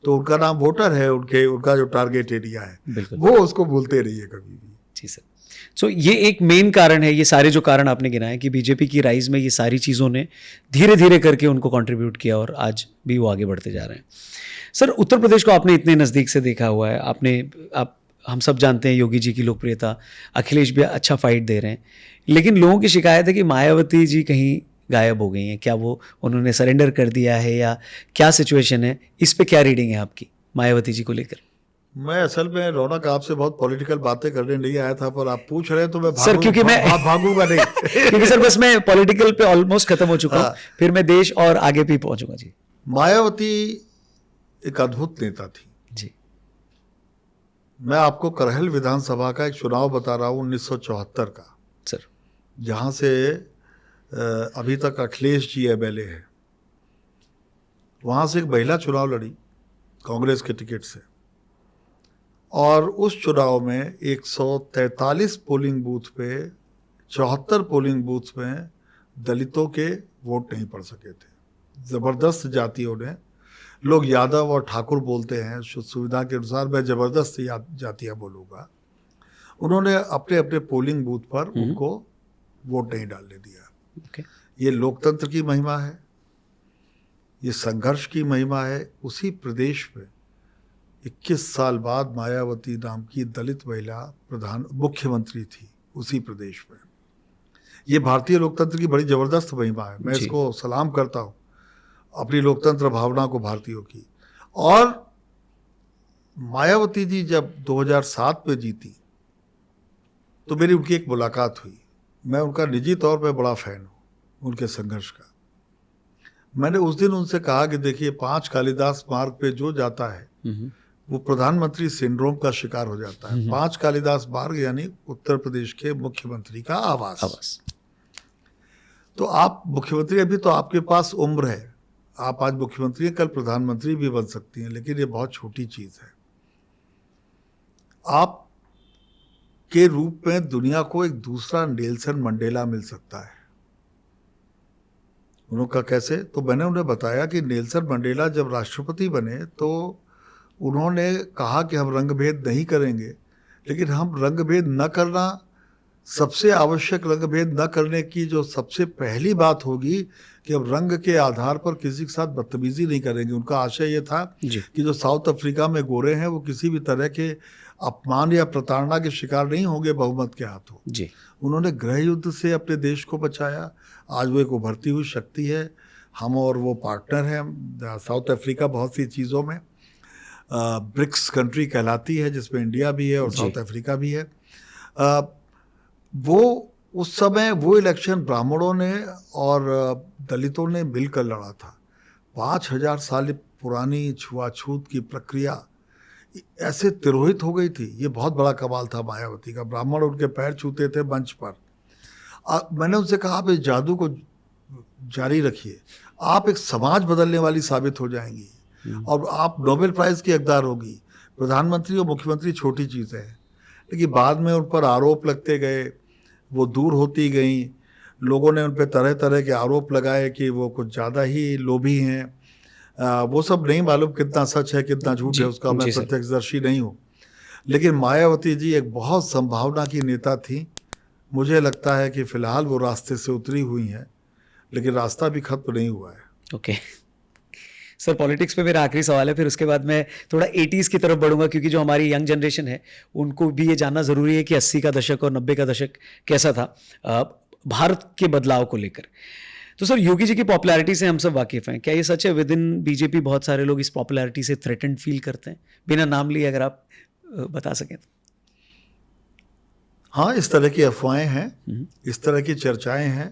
तो उनका नाम वोटर है, उनका जो टारगेट एरिया है, बिल्कुल। वो उसको भूलते रहिए कभी भी। जी सर। सो ये एक मेन कारण है, ये सारे जो कारण आपने गिनाए कि बीजेपी की राइज में ये सारी चीज़ों ने धीरे धीरे करके उनको कंट्रीब्यूट किया और आज भी वो आगे बढ़ते जा रहे हैं। सर, उत्तर प्रदेश को आपने इतने नज़दीक से देखा हुआ है, हम सब जानते हैं योगी जी की लोकप्रियता, अखिलेश भी अच्छा फाइट दे रहे हैं, लेकिन लोगों की शिकायत है कि मायावती जी कहीं गायब हो गई हैं। क्या वो उन्होंने सरेंडर कर दिया है या क्या सिचुएशन है? इस पे क्या रीडिंग है आपकी मायावती जी को लेकर? मैं असल में रौनक आपसे बहुत पॉलिटिकल बातें करने नहीं आया था, पर आप पूछ रहे हैं तो मैं सर, क्योंकि मैं भागूंगा नहीं क्योंकि सर बस मैं पॉलिटिकल पे ऑलमोस्ट खत्म हो चुका हूँ, हाँ। फिर मैं देश और आगे भी पहुंचूंगा। जी। मायावती एक अद्भुत नेता थी। जी। मैं आपको करहल विधानसभा का एक चुनाव बता रहा हूँ 1974 का, सर। जहाँ से अभी तक अखिलेश जी एमएलए है। वहाँ से एक महिला चुनाव लड़ी कांग्रेस के टिकट से, और उस चुनाव में 143 पोलिंग बूथ पे 74 पोलिंग बूथ में दलितों के वोट नहीं पड़ सके थे। ज़बरदस्त जातियों ने, लोग यादव और ठाकुर बोलते हैं, सुविधा के अनुसार मैं ज़बरदस्त जातियाँ बोलूँगा, उन्होंने अपने अपने पोलिंग बूथ पर उनको वोट नहीं डालने दिया। ओके। ये लोकतंत्र की महिमा है, ये संघर्ष की महिमा है। उसी प्रदेश में 21 साल बाद मायावती नाम की दलित महिला मुख्यमंत्री थी उसी प्रदेश में। ये भारतीय लोकतंत्र की बड़ी ज़बरदस्त महिमा है। मैं इसको सलाम करता हूँ, अपनी लोकतंत्र भावना को भारतीयों की। और मायावती जी जब 2007 में जीती तो मेरी उनकी एक मुलाकात हुई। मैं उनका निजी तौर पे बड़ा फ़ैन हूँ उनके संघर्ष का। मैंने उस दिन उनसे कहा कि देखिए, 5 कालिदास मार्ग पे जो जाता है वो प्रधानमंत्री सिंड्रोम का शिकार हो जाता है। 5 कालिदास मार्ग यानी उत्तर प्रदेश के मुख्यमंत्री का आवास। तो आप मुख्यमंत्री, अभी तो आपके पास उम्र है, आप आज मुख्यमंत्री हैं, कल प्रधानमंत्री भी बन सकती हैं, लेकिन ये बहुत छोटी चीज़ है। आप के रूप में दुनिया को एक दूसरा नेल्सन मंडेला मिल सकता है। उनका कैसे? तो मैंने उन्हें बताया कि नेल्सन मंडेला जब राष्ट्रपति बने तो उन्होंने कहा कि हम रंगभेद नहीं करेंगे, लेकिन हम रंगभेद न करना, सबसे आवश्यक रंगभेद न करने की जो सबसे पहली बात होगी कि हम रंग के आधार पर किसी के साथ बदतमीजी नहीं करेंगे। उनका आशय ये था कि जो साउथ अफ्रीका में गोरे हैं वो किसी भी तरह के अपमान या प्रताड़ना के शिकार नहीं होंगे बहुमत के हाथों। जी। उन्होंने गृह युद्ध से अपने देश को बचाया। आज वो एक उभरती हुई शक्ति है। हम और वो पार्टनर हैं साउथ अफ्रीका बहुत सी चीज़ों में। ब्रिक्स कंट्री कहलाती है, जिसमें इंडिया भी है और साउथ अफ्रीका भी है। वो उस समय वो इलेक्शन ब्राह्मणों ने और दलितों ने मिलकर लड़ा था। 5000 साल पुरानी छुआछूत की प्रक्रिया ऐसे तिरोहित हो गई थी। ये बहुत बड़ा कमाल था मायावती का। ब्राह्मण उनके पैर छूते थे मंच पर, मैंने उनसे कहा आप इस जादू को जारी रखिए, आप एक समाज बदलने वाली साबित हो जाएंगी और आप नोबेल प्राइज़ की हकदार होगी। प्रधानमंत्री और मुख्यमंत्री छोटी चीज़ें हैं, लेकिन बाद में उन पर आरोप लगते गए, वो दूर होती गईं, लोगों ने उन पे तरह तरह के आरोप लगाए कि वो कुछ ज़्यादा ही लोभी हैं। वो सब नहीं मालूम कितना सच है कितना झूठ जी, है, उसका मैं जी सर। प्रत्यक्षदर्शी नहीं हूँ। लेकिन मायावती जी एक बहुत संभावना की नेता थी। मुझे लगता है कि फ़िलहाल वो रास्ते से उतरी हुई हैं, लेकिन रास्ता भी खत्म नहीं हुआ है। ओके सर, पॉलिटिक्स पे मेरा आखिरी सवाल है, फिर उसके बाद मैं थोड़ा 80s की तरफ बढ़ूंगा, क्योंकि जो हमारी यंग जनरेशन है उनको भी ये जानना ज़रूरी है कि 80 का दशक और 90 का दशक कैसा था भारत के बदलाव को लेकर। तो सर, योगी जी की पॉपुलैरिटी से हम सब वाकिफ़ हैं, क्या ये सच है विद इन बीजेपी बहुत सारे लोग इस पॉपुलैरिटी से थ्रेटेंड फील करते हैं? बिना नाम लिए अगर आप बता सकें तो। हाँ, इस तरह की अफ़वाहें हैं, इस तरह की चर्चाएँ हैं,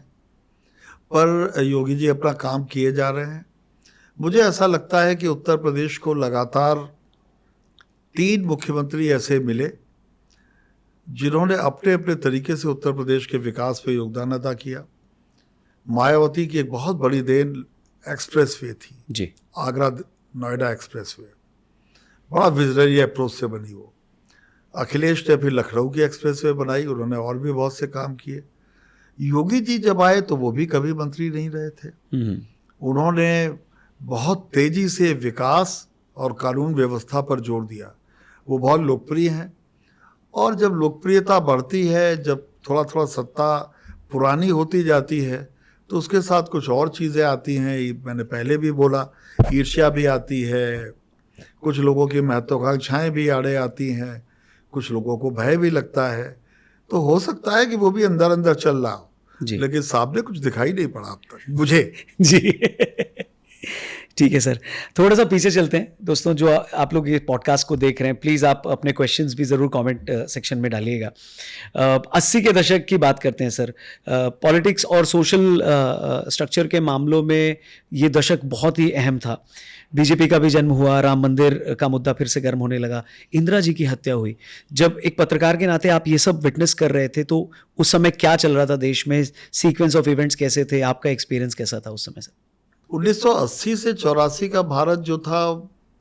पर योगी जी अपना काम किए जा रहे हैं। मुझे ऐसा लगता है कि उत्तर प्रदेश को लगातार 3 मुख्यमंत्री ऐसे मिले, जिन्होंने अपने अपने तरीके से उत्तर प्रदेश के विकास में योगदान अदा किया। मायावती की एक बहुत बड़ी देन एक्सप्रेसवे थी, जी। आगरा नोएडा एक्सप्रेसवे, बड़ा विजनरी अप्रोच से बनी वो। अखिलेश ने फिर लखनऊ की एक्सप्रेसवे बनाई, उन्होंने और भी बहुत से काम किए। योगी जी जब आए तो वो भी कभी मंत्री नहीं रहे थे। उन्होंने बहुत तेजी से विकास और कानून व्यवस्था पर जोर दिया। वो बहुत लोकप्रिय हैं, और जब लोकप्रियता बढ़ती है, जब थोड़ा थोड़ा सत्ता पुरानी होती जाती है, तो उसके साथ कुछ और चीज़ें आती हैं। मैंने पहले भी बोला, ईर्ष्या भी आती है, कुछ लोगों की महत्वाकांक्षाएं भी आड़े आती हैं, कुछ लोगों को भय भी लगता है। तो हो सकता है कि वो भी अंदर अंदर चल रहा हो, जी। लेकिन सामने कुछ दिखाई नहीं पड़ा अब तक मुझे। जी ठीक है सर, थोड़ा सा पीछे चलते हैं। दोस्तों, जो आप लोग ये पॉडकास्ट को देख रहे हैं, प्लीज़ आप अपने क्वेश्चंस भी ज़रूर कमेंट सेक्शन में डालिएगा। 80 के दशक की बात करते हैं सर। पॉलिटिक्स और सोशल स्ट्रक्चर के मामलों में ये दशक बहुत ही अहम था। बीजेपी का भी जन्म हुआ, राम मंदिर का मुद्दा फिर से गर्म होने लगा, इंदिरा जी की हत्या हुई। जब एक पत्रकार के नाते आप ये सब विटनेस कर रहे थे, तो उस समय क्या चल रहा था देश में? सीक्वेंस ऑफ इवेंट्स कैसे थे? आपका एक्सपीरियंस कैसा था उस समय सर? 1980 से 84 का भारत जो था,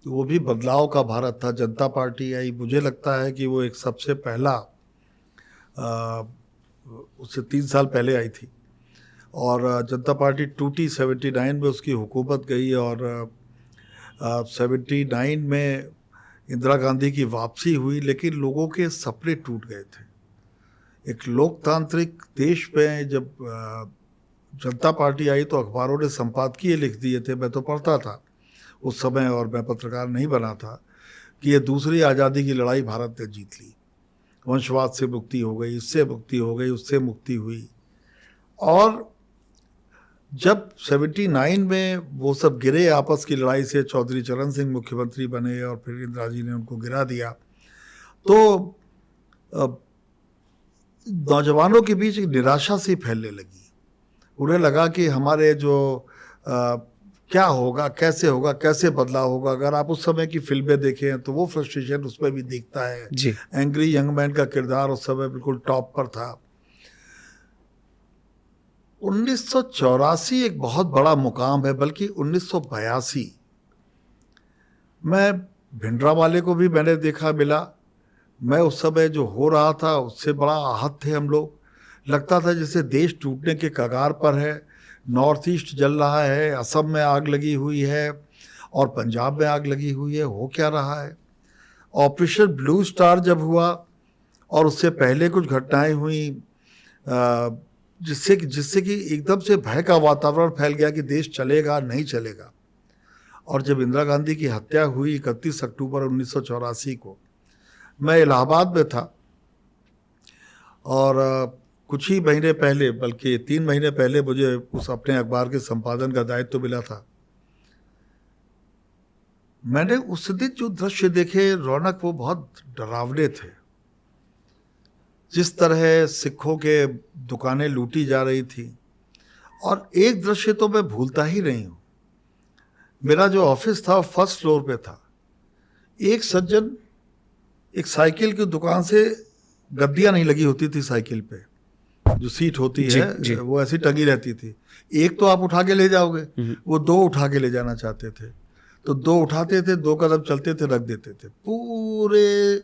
वो भी बदलाव का भारत था। जनता पार्टी आई, मुझे लगता है कि वो एक सबसे पहला, उससे 3 साल पहले आई थी, और जनता पार्टी टूटी। 79 में उसकी हुकूमत गई, और 79 में इंदिरा गांधी की वापसी हुई, लेकिन लोगों के सपने टूट गए थे। एक लोकतांत्रिक देश में जब जनता पार्टी आई तो अखबारों ने संपादकीय लिख दिए थे, मैं तो पढ़ता था उस समय, और मैं पत्रकार नहीं बना था, कि ये दूसरी आज़ादी की लड़ाई भारत ने जीत ली। वंशवाद से मुक्ति हो गई, इससे मुक्ति हो गई, उससे मुक्ति हुई। और जब 79 में वो सब गिरे आपस की लड़ाई से, चौधरी चरण सिंह मुख्यमंत्री बने और फिर इंदिरा जी ने उनको गिरा दिया, तो नौजवानों के बीच एक निराशा सी फैलने लगी। उन्हें लगा कि हमारे जो क्या होगा, कैसे होगा, कैसे बदलाव होगा। अगर आप उस समय की फिल्में देखें तो वो फ्रस्ट्रेशन उसमें भी दिखता है। जी। एंग्री यंग मैन का किरदार उस समय बिल्कुल टॉप पर था। 1984 एक बहुत बड़ा मुकाम है, बल्कि 1982 मैं भिंडरावाले को भी मैंने देखा, मिला। मैं उस समय जो हो रहा था उससे बड़ा आहत थे हम लोग। लगता था जैसे देश टूटने के कगार पर है। नॉर्थ ईस्ट जल रहा है, असम में आग लगी हुई है और पंजाब में आग लगी हुई है, हो क्या रहा है। ऑपरेशन ब्लू स्टार जब हुआ और उससे पहले कुछ घटनाएं हुई, जिससे कि एकदम से भय का वातावरण फैल गया कि देश चलेगा नहीं चलेगा। और जब इंदिरा गांधी की हत्या हुई 31 अक्टूबर 1984 को, मैं इलाहाबाद में था, और कुछ ही महीने पहले, बल्कि 3 महीने पहले, मुझे उस अपने अखबार के संपादन का दायित्व तो मिला था। मैंने उस दिन जो दृश्य देखे, रौनक, वो बहुत डरावने थे। जिस तरह सिखों के दुकानें लूटी जा रही थी, और एक दृश्य तो मैं भूलता ही नहीं हूँ। मेरा जो ऑफिस था फर्स्ट फ्लोर पे था। एक सज्जन एक साइकिल की दुकान से, गद्दियाँ नहीं लगी होती थी साइकिल पे, जो सीट होती जी, है जी। वो ऐसी टंगी रहती थी। एक तो आप उठा के ले जाओगे, वो 2 उठा के ले जाना चाहते थे, तो 2 उठाते थे, 2 कदम चलते थे, रख देते थे। पूरे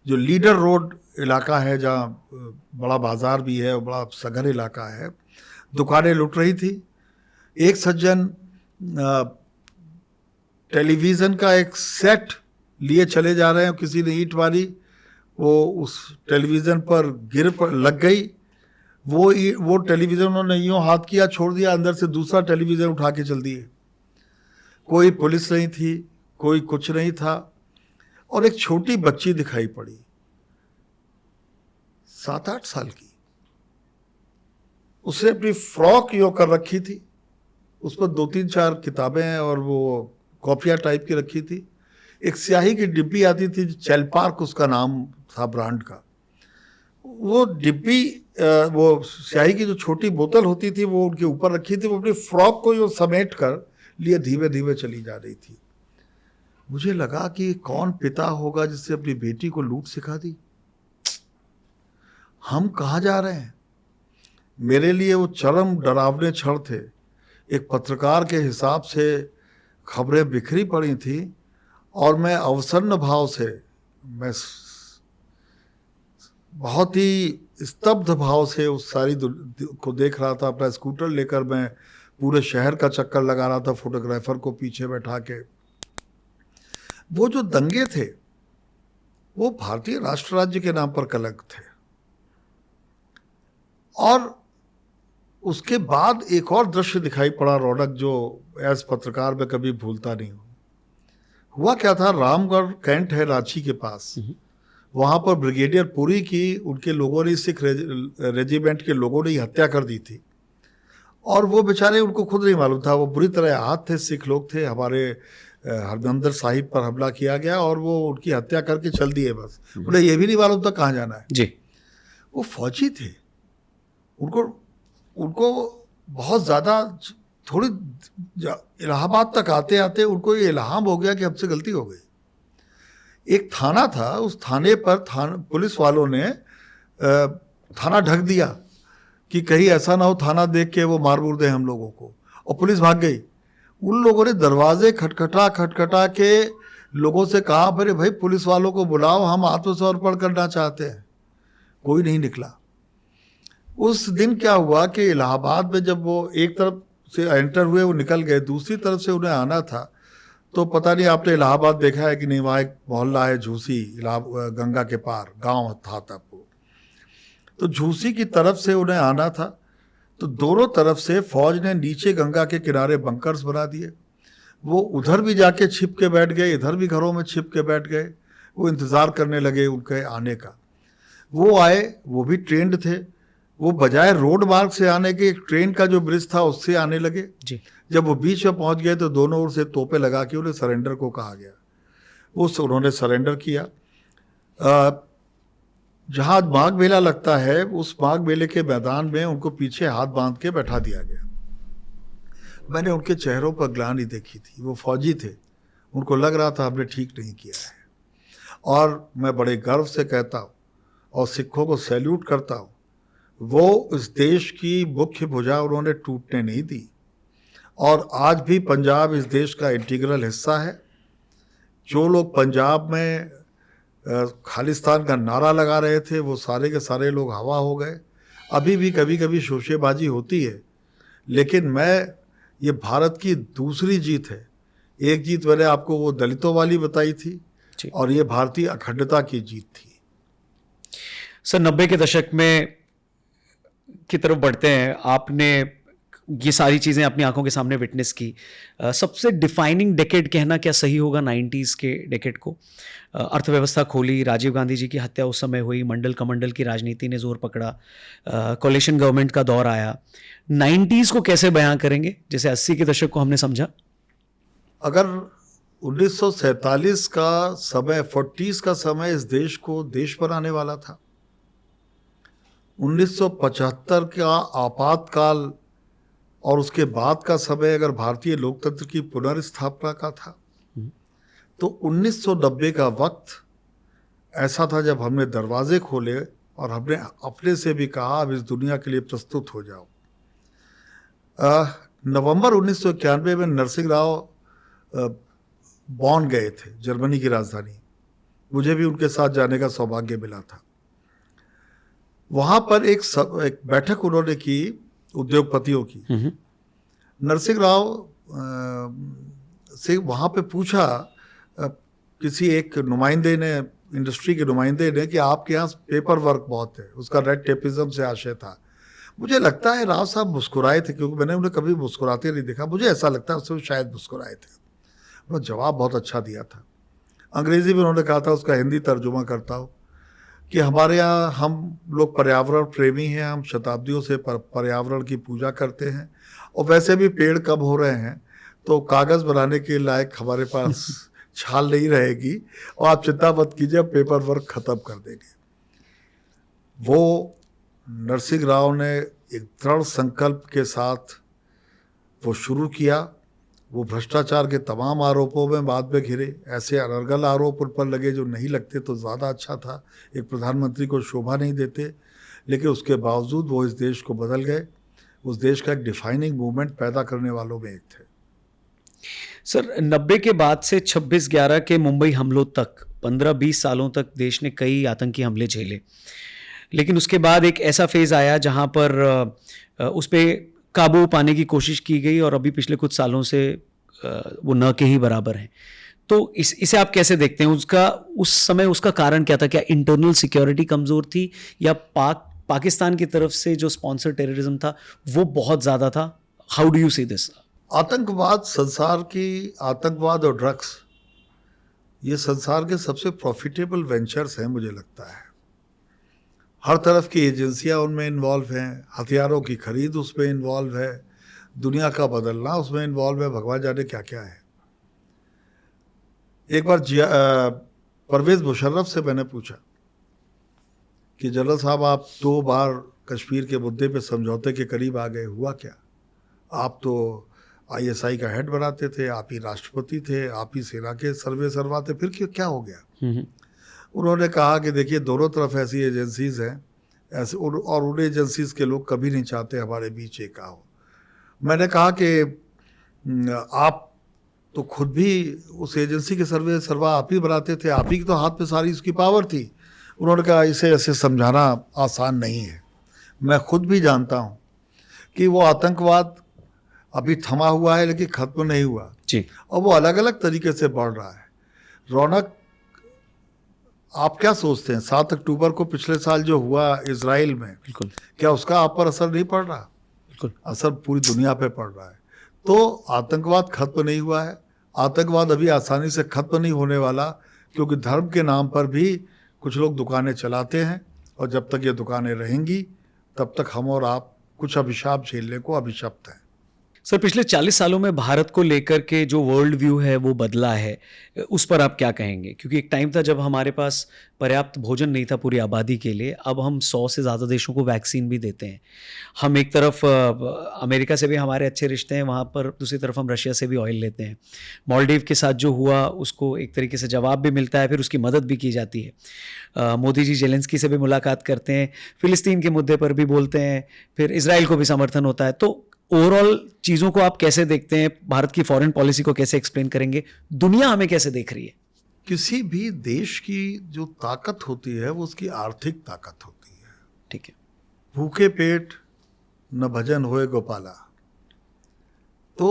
जो लीडर रोड इलाका है, जहाँ बड़ा बाजार भी है और बड़ा सघन इलाका है, दुकानें लुट रही थी। एक सज्जन टेलीविज़न का एक सेट लिए चले जा रहे हैं, किसी ने ईंट मारी, वो उस टेलीविज़न पर लग गई। वो टेलीविज़न उन्होंने यूँ हाथ किया, छोड़ दिया, अंदर से दूसरा टेलीविज़न उठा के चल दिए। कोई पुलिस नहीं थी, कोई कुछ नहीं था, और एक छोटी बच्ची दिखाई पड़ी, 7-8 साल की। उसने अपनी फ्रॉक यूँ कर रखी थी, उस पर 2-3-4 किताबें और वो कॉपियाँ टाइप की रखी थी। एक स्याही की डिब्बी आती थी, चेलपार्क उसका नाम था ब्रांड का। वो डिब्बी, वो स्याही की जो छोटी बोतल होती थी, वो उनके ऊपर रखी थी। वो अपनी फ्रॉक को जो समेट कर लिए धीमे धीमे चली जा रही थी। मुझे लगा कि कौन पिता होगा जिससे अपनी बेटी को लूट सिखा दी। हम कहाँ जा रहे हैं? मेरे लिए वो चरम डरावने क्षण थे। एक पत्रकार के हिसाब से खबरें बिखरी पड़ी थी, और मैं अवसन्न भाव से, मैं बहुत ही स्तब्ध भाव से उस सारी को देख रहा था। अपना स्कूटर लेकर मैं पूरे शहर का चक्कर लगा रहा था, फोटोग्राफर को पीछे बैठा के। वो जो दंगे थे, वो भारतीय राष्ट्र राज्य के नाम पर कलंक थे। और उसके बाद एक और दृश्य दिखाई पड़ा, रौनक, जो एज पत्रकार मैं कभी भूलता नहीं हूँ। हुआ क्या था, रामगढ़ कैंट है रांची के पास, वहाँ पर ब्रिगेडियर पुरी की उनके लोगों ने, सिख रेजिमेंट के लोगों ने हत्या कर दी थी। और वो बेचारे, उनको खुद नहीं मालूम था, वो बुरी तरह आहत थे, सिख लोग थे। हमारे हरमंदिर साहिब पर हमला किया गया और वो उनकी हत्या करके चल दिए बस। उन्हें ये भी नहीं मालूम था कहाँ जाना है। जी। वो फौजी थे, उनको बहुत ज़्यादा, थोड़ी इलाहाबाद तक आते आते उनको ये इल्हाम हो गया कि हमसे गलती हो गई। एक थाना था, उस थाने पर पुलिस वालों ने थाना ढक दिया कि कहीं ऐसा ना हो थाना देख के वो मार मुर दे हम लोगों को, और पुलिस भाग गई। उन लोगों ने दरवाजे खटखटा के लोगों से कहा, अरे भाई पुलिस वालों को बुलाओ, हम आत्मसमर्पण करना चाहते हैं। कोई नहीं निकला। उस दिन क्या हुआ कि इलाहाबाद में जब वो एक तरफ से एंटर हुए, वो निकल गए, दूसरी तरफ से उन्हें आना था। तो पता नहीं आपने इलाहाबाद देखा है कि नहीं, वहाँ एक मोहल्ला है झूसी, गंगा के पार गांव था तब वो। तो झूसी की तरफ से उन्हें आना था, तो दोनों तरफ से फौज ने नीचे गंगा के किनारे बंकर्स बना दिए। वो उधर भी जाके छिप के बैठ गए, इधर भी घरों में छिप के बैठ गए। वो इंतज़ार करने लगे उनके आने का। वो आए, वो भी ट्रेंड थे। वो बजाय रोड मार्ग से आने के, एक ट्रेन का जो ब्रिज था उससे आने लगे जी। जब वो बीच में पहुंच गए तो दोनों ओर से तोपे लगा के उन्हें सरेंडर को कहा गया। उन्होंने सरेंडर किया। जहाँ माघ मेला लगता है, उस माघ मेले के मैदान में उनको पीछे हाथ बांध के बैठा दिया गया। मैंने उनके चेहरों पर ग्लानि देखी थी। वो फौजी थे, उनको लग रहा था हमने ठीक नहीं किया है। और मैं बड़े गर्व से कहता हूँ और सिखों को सैल्यूट करता हूँ, वो इस देश की मुख्य भुजा उन्होंने टूटने नहीं दी। और आज भी पंजाब इस देश का इंटीग्रल हिस्सा है। जो लोग पंजाब में खालिस्तान का नारा लगा रहे थे, वो सारे के सारे लोग हवा हो गए। अभी भी कभी कभी शोशेबाजी होती है, लेकिन ये भारत की दूसरी जीत है। एक जीत मैंने आपको वो दलितों वाली बताई थी, और ये भारतीय अखंडता की जीत थी। सर, 90 के दशक में की तरफ बढ़ते हैं। आपने ये सारी चीज़ें अपनी आंखों के सामने विटनेस की। सबसे डिफाइनिंग डेकेड कहना क्या सही होगा 90s के डेकेड को? अर्थव्यवस्था खोली, राजीव गांधी जी की हत्या उस समय हुई, मंडल कमंडल की राजनीति ने जोर पकड़ा, कोalition गवर्नमेंट का दौर आया। 90s को कैसे बयां करेंगे, जैसे 80 के दशक को हमने समझा? अगर 1947 का समय, 40s का समय इस देश को देश बनाने वाला था, 1975 का आपातकाल और उसके बाद का समय अगर भारतीय लोकतंत्र की पुनर्स्थापना का था, तो 1990 का वक्त ऐसा था जब हमने दरवाजे खोले और हमने अपने से भी कहा अब इस दुनिया के लिए प्रस्तुत हो जाओ। नवंबर 1991 में नरसिंह राव बॉन गए थे, जर्मनी की राजधानी। मुझे भी उनके साथ जाने का सौभाग्य मिला था। वहाँ पर एक बैठक उन्होंने की उद्योगपतियों की। नरसिंह राव से वहाँ पे पूछा किसी एक नुमाइंदे ने, इंडस्ट्री के नुमाइंदे ने, कि आपके यहाँ पेपर वर्क बहुत है, उसका रेड टेपिज्म से आशय था। मुझे लगता है राव साहब मुस्कुराए थे, क्योंकि मैंने उन्हें कभी मुस्कुराते नहीं देखा। मुझे ऐसा लगता है उससे शायद मुस्कुराए थे। उन्होंने जवाब बहुत अच्छा दिया था। अंग्रेजी में उन्होंने कहा था, उसका हिंदी तर्जुमा करता हूँ, कि हमारे यहाँ हम लोग पर्यावरण प्रेमी हैं, हम शताब्दियों से पर्यावरण की पूजा करते हैं, और वैसे भी पेड़ कम हो रहे हैं, तो कागज़ बनाने के लायक हमारे पास छाल नहीं रहेगी, और आप चिंता मत कीजिए, पेपर वर्क ख़त्म कर देंगे। वो नरसिंह राव ने एक दृढ़ संकल्प के साथ वो शुरू किया। वो भ्रष्टाचार के तमाम आरोपों में बाद में घिरे, ऐसे अनर्गल आरोप उन पर लगे जो नहीं लगते तो ज़्यादा अच्छा था, एक प्रधानमंत्री को शोभा नहीं देते, लेकिन उसके बावजूद वो इस देश को बदल गए। उस देश का एक डिफाइनिंग मूवमेंट पैदा करने वालों में एक थे। सर, 90 के बाद से 26/11 के मुंबई हमलों तक 15-20 सालों तक देश ने कई आतंकी हमले झेले, लेकिन उसके बाद एक ऐसा फेज़ आया जहां पर उस पे काबू पाने की कोशिश की गई, और अभी पिछले कुछ सालों से वो न के ही बराबर हैं। तो इसे आप कैसे देखते हैं? उस समय उसका कारण क्या था? क्या इंटरनल सिक्योरिटी कमज़ोर थी, या पाकिस्तान की तरफ से जो स्पॉन्सर टेररिज्म था वो बहुत ज़्यादा था? How do you see this? आतंकवाद, संसार की आतंकवाद और ड्रग्स, ये संसार के सबसे प्रॉफिटेबल वेंचर्स हैं मुझे लगता है। हर तरफ की एजेंसियां उनमें इन्वॉल्व हैं, हथियारों की खरीद उसमें इन्वॉल्व है, दुनिया का बदलना उसमें इन्वॉल्व है, भगवान जाने क्या क्या है। एक बार परवेज़ मुशर्रफ से मैंने पूछा कि जनरल साहब, आप 2 बार कश्मीर के मुद्दे पे समझौते के करीब आ गए, हुआ क्या? आप तो ISI का हेड बनाते थे, आप ही राष्ट्रपति थे, आप ही सेना के सर्वा थे, फिर क्या हो गया? उन्होंने कहा कि देखिए, दोनों तरफ ऐसी एजेंसीज़ हैं, ऐसे, और उन एजेंसीज़ के लोग कभी नहीं चाहते हमारे बीच एक हो। मैंने कहा कि आप तो खुद भी उस एजेंसी के सर्वा आप ही बनाते थे, आप ही के तो हाथ में सारी उसकी पावर थी। उन्होंने कहा, इसे ऐसे समझाना आसान नहीं है। मैं खुद भी जानता हूँ कि वो आतंकवाद अभी थमा हुआ है, लेकिन ख़त्म नहीं हुआ जी, और वो अलग अलग तरीके से बढ़ रहा है। रौनक, आप क्या सोचते हैं 7 अक्टूबर को पिछले साल जो हुआ इजराइल में, बिल्कुल, क्या उसका आप पर असर नहीं पड़ रहा? बिल्कुल। असर पूरी दुनिया पे पड़ रहा है। तो आतंकवाद खत्म नहीं हुआ है, आतंकवाद अभी आसानी से खत्म नहीं होने वाला, क्योंकि धर्म के नाम पर भी कुछ लोग दुकानें चलाते हैं, और जब तक ये दुकानें रहेंगी तब तक हम और आप कुछ अभिशाप झेलने को अभिशप्त हैं। सर, पिछले 40 सालों में भारत को लेकर के जो वर्ल्ड व्यू है वो बदला है, उस पर आप क्या कहेंगे? क्योंकि एक टाइम था जब हमारे पास पर्याप्त भोजन नहीं था पूरी आबादी के लिए, अब हम 100 से ज़्यादा देशों को वैक्सीन भी देते हैं। हम एक तरफ अमेरिका से भी हमारे अच्छे रिश्ते हैं वहाँ पर, दूसरी तरफ हम रशिया से भी ऑयल लेते हैं। मालदीव के साथ जो हुआ उसको एक तरीके से जवाब भी मिलता है, फिर उसकी मदद भी की जाती है। मोदी जी ज़ेलेंस्की से भी मुलाकात करते हैं, फ़िलिस्तीन के मुद्दे पर भी बोलते हैं, फिर इजराइल को भी समर्थन होता है। तो ओवरऑल चीज़ों को आप कैसे देखते हैं? भारत की फॉरेन पॉलिसी को कैसे एक्सप्लेन करेंगे? दुनिया हमें कैसे देख रही है? किसी भी देश की जो ताकत होती है वो उसकी आर्थिक ताकत होती है। ठीक है। भूखे पेट न भजन होए गोपाला। तो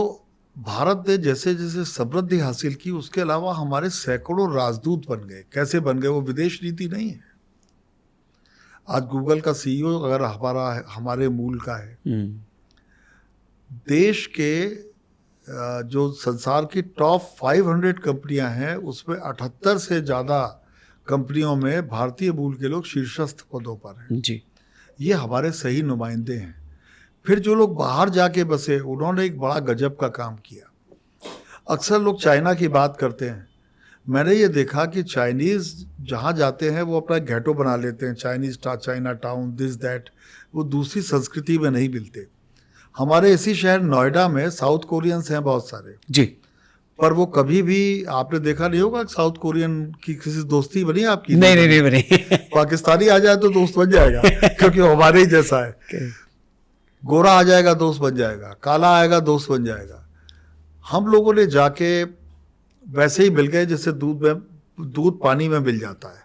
भारत ने जैसे जैसे समृद्धि हासिल की, उसके अलावा हमारे सैकड़ों राजदूत बन गए। कैसे बन गए? वो विदेश नीति नहीं है। आज गूगल का CEO अगर हमारे मूल का है, देश के जो संसार की टॉप 500 कंपनियां हैं उसमें 78 से ज़्यादा कंपनियों में भारतीय मूल के लोग शीर्षस्थ पदों पर हैं जी। ये हमारे सही नुमाइंदे हैं। फिर जो लोग बाहर जाके बसे, उन्होंने एक बड़ा गजब का काम किया। अक्सर लोग चाइना की बात करते हैं, मैंने ये देखा कि चाइनीज़ जहाँ जाते हैं वो अपना घेटो बना लेते हैं, चाइना टाउन, दिस दैट, वो दूसरी संस्कृति में नहीं मिलते। हमारे इसी शहर नोएडा में साउथ कोरियंस हैं बहुत सारे, जी। पर वो कभी भी आपने देखा नहीं होगा साउथ कोरियन की किसी दोस्ती बनी है आपकी? नहीं बनी। पाकिस्तानी आ जाए तो दोस्त बन जाएगा क्योंकि वो हमारे ही जैसा है। गोरा आ जाएगा दोस्त बन जाएगा, काला आएगा दोस्त बन जाएगा। हम लोगों ने जाके वैसे ही मिल गए जैसे दूध पानी में मिल जाता है।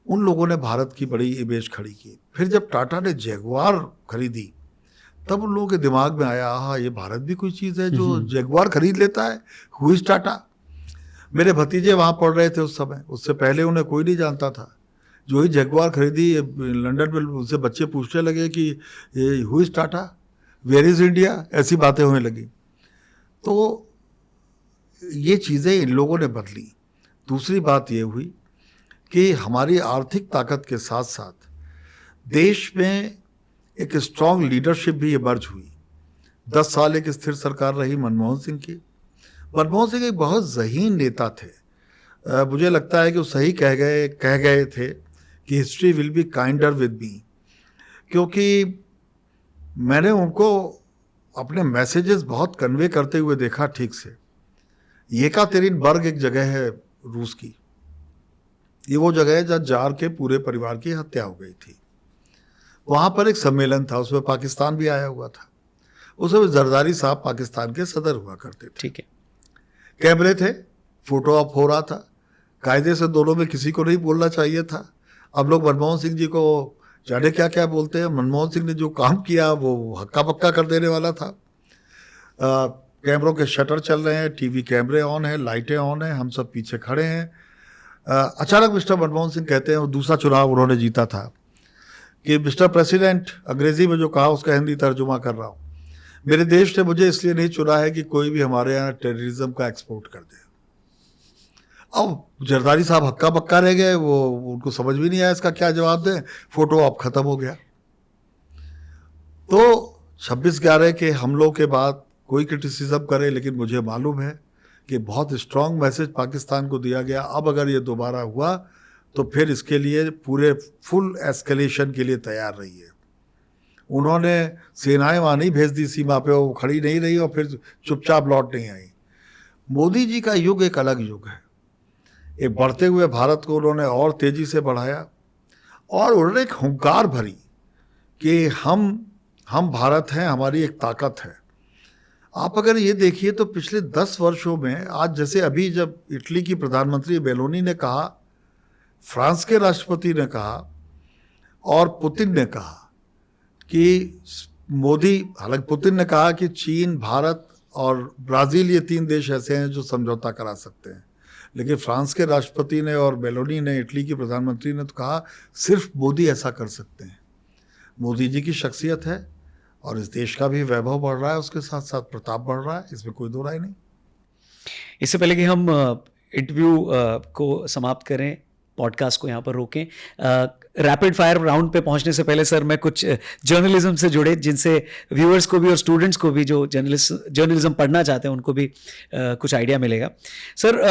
उन लोगों ने भारत की बड़ी इमेज खड़ी की। फिर जब टाटा ने जैगुआर खरीदी तब उन लोगों के दिमाग में आया, हाँ ये भारत भी कोई चीज़ है जो जैगुआर खरीद लेता है। Who is Tata? मेरे भतीजे वहाँ पढ़ रहे थे उस समय, उससे पहले उन्हें कोई नहीं जानता था। जो ही जैगुआर खरीदी लंदन में, उनसे बच्चे पूछने लगे कि ये who is Tata, where is India, ऐसी बातें होने लगी। तो ये चीज़ें इन लोगों ने बदली। दूसरी बात ये हुई कि हमारी आर्थिक ताकत के साथ साथ देश में एक स्ट्रॉन्ग लीडरशिप भी इमर्ज हुई। 10 साल एक स्थिर सरकार रही मनमोहन सिंह की। मनमोहन सिंह एक बहुत ज़हीन नेता थे। मुझे लगता है कि वो सही कह गए थे कि history will be kinder with me, क्योंकि मैंने उनको अपने मैसेजेस बहुत कन्वे करते हुए देखा ठीक से। येकातेरिनबर्ग एक जगह है रूस की, ये वो जगह है जहाँ जार के पूरे परिवार की हत्या हो गई थी। वहाँ पर एक सम्मेलन था, उसमें पाकिस्तान भी आया हुआ था। उसमें जरदारी साहब पाकिस्तान के सदर हुआ करते थे। ठीक है। कैमरे थे, फोटो ऑप हो रहा था। कायदे से दोनों में किसी को नहीं बोलना चाहिए था। अब लोग मनमोहन सिंह जी को जाने क्या क्या बोलते हैं। मनमोहन सिंह ने जो काम किया वो हक्का बक्का कर देने वाला था। कैमरों के शटर चल रहे हैं, टीवी कैमरे ऑन है, लाइटें ऑन है, हम सब पीछे खड़े हैं। अचानक मिस्टर मनमोहन सिंह कहते हैं, और दूसरा चुनाव उन्होंने जीता था, कि मिस्टर प्रेसिडेंट, अंग्रेजी में जो कहा उसका हिंदी तर्जुमा कर रहा हूँ, मेरे देश ने मुझे इसलिए नहीं चुना है कि कोई भी हमारे यहाँ टेररिज्म का एक्सपोर्ट कर दे। अब जरदारी साहब हक्का बक्का रह गए, वो उनको समझ भी नहीं आया इसका क्या जवाब दें। फोटो अब खत्म हो गया। तो 26/11 के हमलों के बाद कोई क्रिटिसिज्म करे, लेकिन मुझे मालूम है कि बहुत स्ट्रांग मैसेज पाकिस्तान को दिया गया। अब अगर ये दोबारा हुआ तो फिर इसके लिए पूरे फुल एस्केलेशन के लिए तैयार रही है। उन्होंने सेनाएं वहाँ नहीं भेज दी सीमा पे, वो खड़ी नहीं रही और फिर चुपचाप लौट नहीं आई। मोदी जी का युग एक अलग युग है। एक बढ़ते हुए भारत को उन्होंने और तेजी से बढ़ाया और उन्होंने एक हुंकार भरी कि हम भारत हैं, हमारी एक ताकत है। आप अगर ये देखिए तो पिछले 10 वर्षों में, आज जैसे अभी जब इटली की प्रधानमंत्री मेलोनी ने कहा, फ्रांस के राष्ट्रपति ने कहा और पुतिन ने कहा कि मोदी, हालांकि पुतिन ने कहा कि चीन, भारत और ब्राज़ील ये 3 देश ऐसे हैं जो समझौता करा सकते हैं, लेकिन फ्रांस के राष्ट्रपति ने और मेलोनी ने, इटली की प्रधानमंत्री ने तो कहा सिर्फ मोदी ऐसा कर सकते हैं। मोदी जी की शख्सियत है और इस देश का भी वैभव बढ़ रहा है, उसके साथ साथ प्रताप बढ़ रहा है, इसमें कोई दो राय नहीं। इससे पहले कि हम इंटरव्यू को समाप्त करें, पॉडकास्ट को यहाँ पर रोकें, रैपिड फायर राउंड पे पहुँचने से पहले सर, मैं कुछ जर्नलिज्म से जुड़े, जिनसे व्यूअर्स को भी और स्टूडेंट्स को भी जो जर्नलिज्म पढ़ना चाहते हैं उनको भी कुछ आइडिया मिलेगा। सर,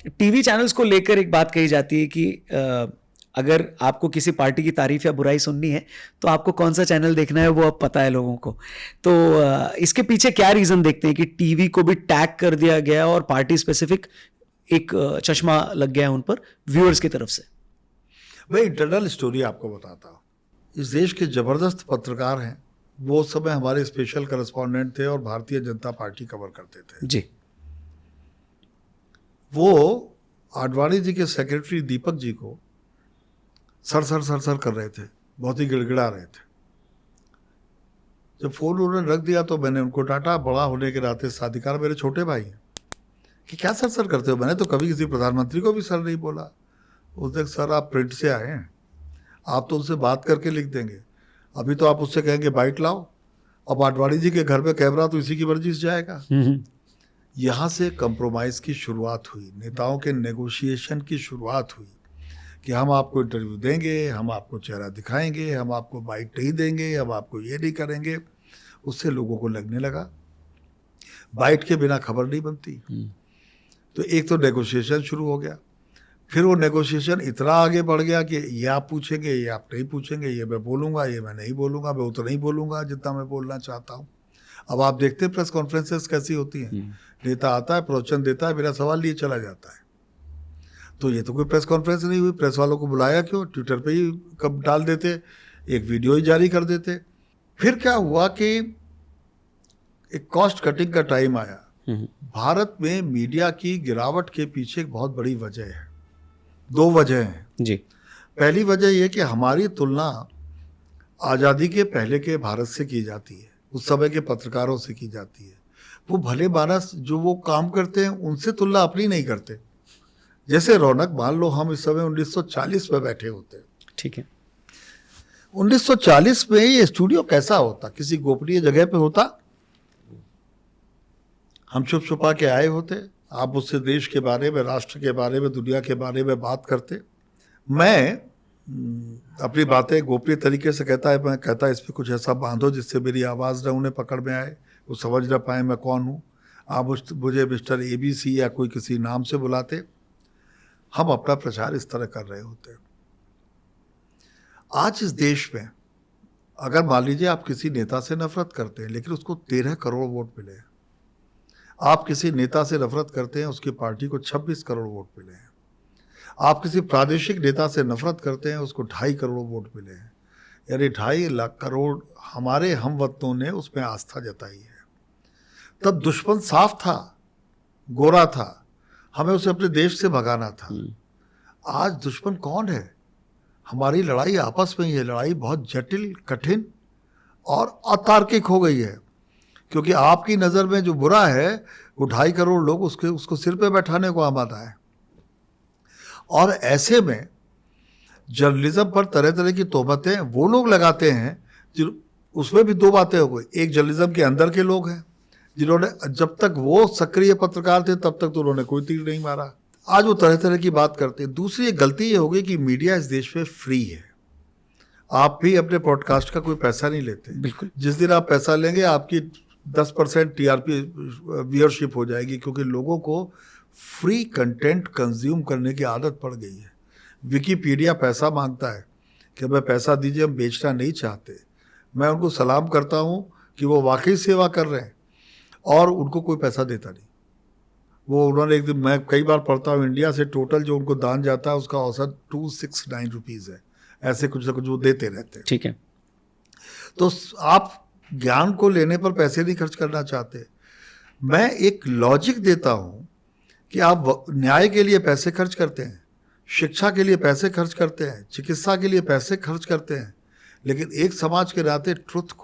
टीवी चैनल्स को लेकर एक बात कही जाती है कि अगर आपको किसी पार्टी की तारीफ या बुराई सुननी है तो आपको कौन सा चैनल देखना है वो अब पता है लोगों को। तो इसके पीछे क्या रीज़न देखते हैं कि टीवी को भी टैग कर दिया गया और पार्टी स्पेसिफिक एक चश्मा लग गया है उन पर व्यूअर्स की तरफ से? मैं इंटरनल स्टोरी आपको बताता हूँ। इस देश के ज़बरदस्त पत्रकार हैं, वो उस समय हमारे स्पेशल करस्पॉन्डेंट थे और भारतीय जनता पार्टी कवर करते थे जी। वो आडवाणी जी के सेक्रेटरी दीपक जी को सर कर रहे थे, बहुत ही गिड़गिड़ा रहे थे। जब फोन उन्होंने रख दिया तो मैंने उनको डांटा, बड़ा होने के नाते साधिकार मेरे छोटे भाई हैं, कि क्या सर करते हो। मैंने तो कभी किसी प्रधानमंत्री को भी सर नहीं बोला। उसने, सर आप प्रिंट से आए हैं, आप तो उनसे बात करके लिख देंगे, अभी तो आप उससे कहेंगे बाइट लाओ। अब आडवाणी जी के घर पे कैमरा तो इसी की मर्जी से जाएगा। यहाँ से कंप्रोमाइज़ की शुरुआत हुई, नेताओं के नेगोशिएशन की शुरुआत हुई कि हम आपको इंटरव्यू देंगे, हम आपको चेहरा दिखाएंगे, हम आपको बाइट नहीं देंगे, हम आपको ये नहीं करेंगे। उससे लोगों को लगने लगा बाइट के बिना खबर नहीं बनती। तो एक तो नेगोशिएशन शुरू हो गया, फिर वो नेगोशिएशन इतना आगे बढ़ गया कि ये आप पूछेंगे, ये आप नहीं पूछेंगे, ये मैं बोलूँगा, ये मैं नहीं बोलूँगा, मैं उतना नहीं बोलूँगा जितना मैं बोलना चाहता हूँ। अब आप देखते हैं प्रेस कॉन्फ्रेंसेस कैसी होती हैं, नेता आता है, प्रवचन देता है, बिना सवाल लिए चला जाता है। तो ये तो कोई प्रेस कॉन्फ्रेंस नहीं हुई। प्रेस वालों को बुलाया क्यों? ट्विटर पे ही कब डाल देते, एक वीडियो ही जारी कर देते। फिर क्या हुआ कि एक कॉस्ट कटिंग का टाइम आया। भारत में मीडिया की गिरावट के पीछे एक बहुत बड़ी वजह है, 2 वजह हैं जी। पहली वजह यह कि हमारी तुलना आज़ादी के पहले के भारत से की जाती है, उस समय के पत्रकारों से की जाती है। वो भले मानस जो वो काम करते हैं उनसे तुलना अपनी नहीं करते। जैसे रौनक, मान लो हम इस समय 1940 में बैठे होते हैं, ठीक है। 1940 में ये स्टूडियो कैसा होता? किसी गोपनीय जगह पे होता, हम छुप छुपा के आए होते, आप उससे देश के बारे में, राष्ट्र के बारे में, दुनिया के बारे में बात करते। मैं अपनी बातें गोपनीय तरीके से कहता है, मैं कहता इस पर कुछ ऐसा बांधो जिससे मेरी आवाज़ न उन्हें पकड़ में आए, वो समझ ना पाए मैं कौन हूँ। आप मुझे मिस्टर ABC या कोई किसी नाम से बुलाते। हम अपना प्रचार इस तरह कर रहे होते। आज इस देश में अगर मान लीजिए आप किसी नेता से नफरत करते हैं लेकिन उसको 13 करोड़ वोट मिले, आप किसी नेता से नफरत करते हैं, उसकी पार्टी को 26 करोड़ वोट मिले हैं, आप किसी प्रादेशिक नेता से नफरत करते हैं, उसको 2.5 करोड़ वोट मिले हैं, यानी 2.5 लाख करोड़ हमारे हमवतनों ने उसमें आस्था जताई है। तब दुश्मन साफ था, गोरा था, हमें उसे अपने देश से भगाना था। आज दुश्मन कौन है? हमारी लड़ाई आपस में ही है। लड़ाई बहुत जटिल, कठिन और अतार्किक हो गई है, क्योंकि आपकी नज़र में जो बुरा है वो 2.5 करोड़ लोग उसको सिर पे बैठाने को आमादा है। और ऐसे में जर्नलिज्म पर तरह तरह की तोहमतें वो लोग लगाते हैं, जो उसमें भी 2 बातें हो गई। एक, जर्नलिज्म के अंदर के लोग हैं जिन्होंने, जब तक वो सक्रिय पत्रकार थे तब तक तो उन्होंने कोई तीर नहीं मारा, आज वो तरह तरह की बात करते हैं। दूसरी एक गलती ये हो गई कि मीडिया इस देश में फ्री है। आप भी अपने पॉडकास्ट का कोई पैसा नहीं लेते। बिल्कुल। जिस दिन आप पैसा लेंगे आपकी 10% TRP व्यूअरशिप हो जाएगी, क्योंकि लोगों को फ्री कंटेंट कंज्यूम करने की आदत पड़ गई है। विकिपीडिया पैसा मांगता है कि हमें पैसा दीजिए, हम बेचना नहीं चाहते। मैं उनको सलाम करता हूँ कि वो वाकई सेवा कर रहे हैं और उनको कोई पैसा देता नहीं। वो उन्होंने एक दिन, मैं कई बार पढ़ता हूँ, इंडिया से टोटल जो उनको दान जाता है उसका औसत 269 रुपीज़ है। ऐसे कुछ ना कुछ वो देते रहते हैं। ठीक है। तो आप ज्ञान को लेने पर पैसे नहीं खर्च करना चाहते। मैं एक लॉजिक देता हूँ कि आप न्याय के लिए पैसे खर्च करते हैं, शिक्षा के लिए पैसे खर्च करते हैं, चिकित्सा के लिए पैसे खर्च करते हैं, लेकिन एक समाज के नाते ट्रुथ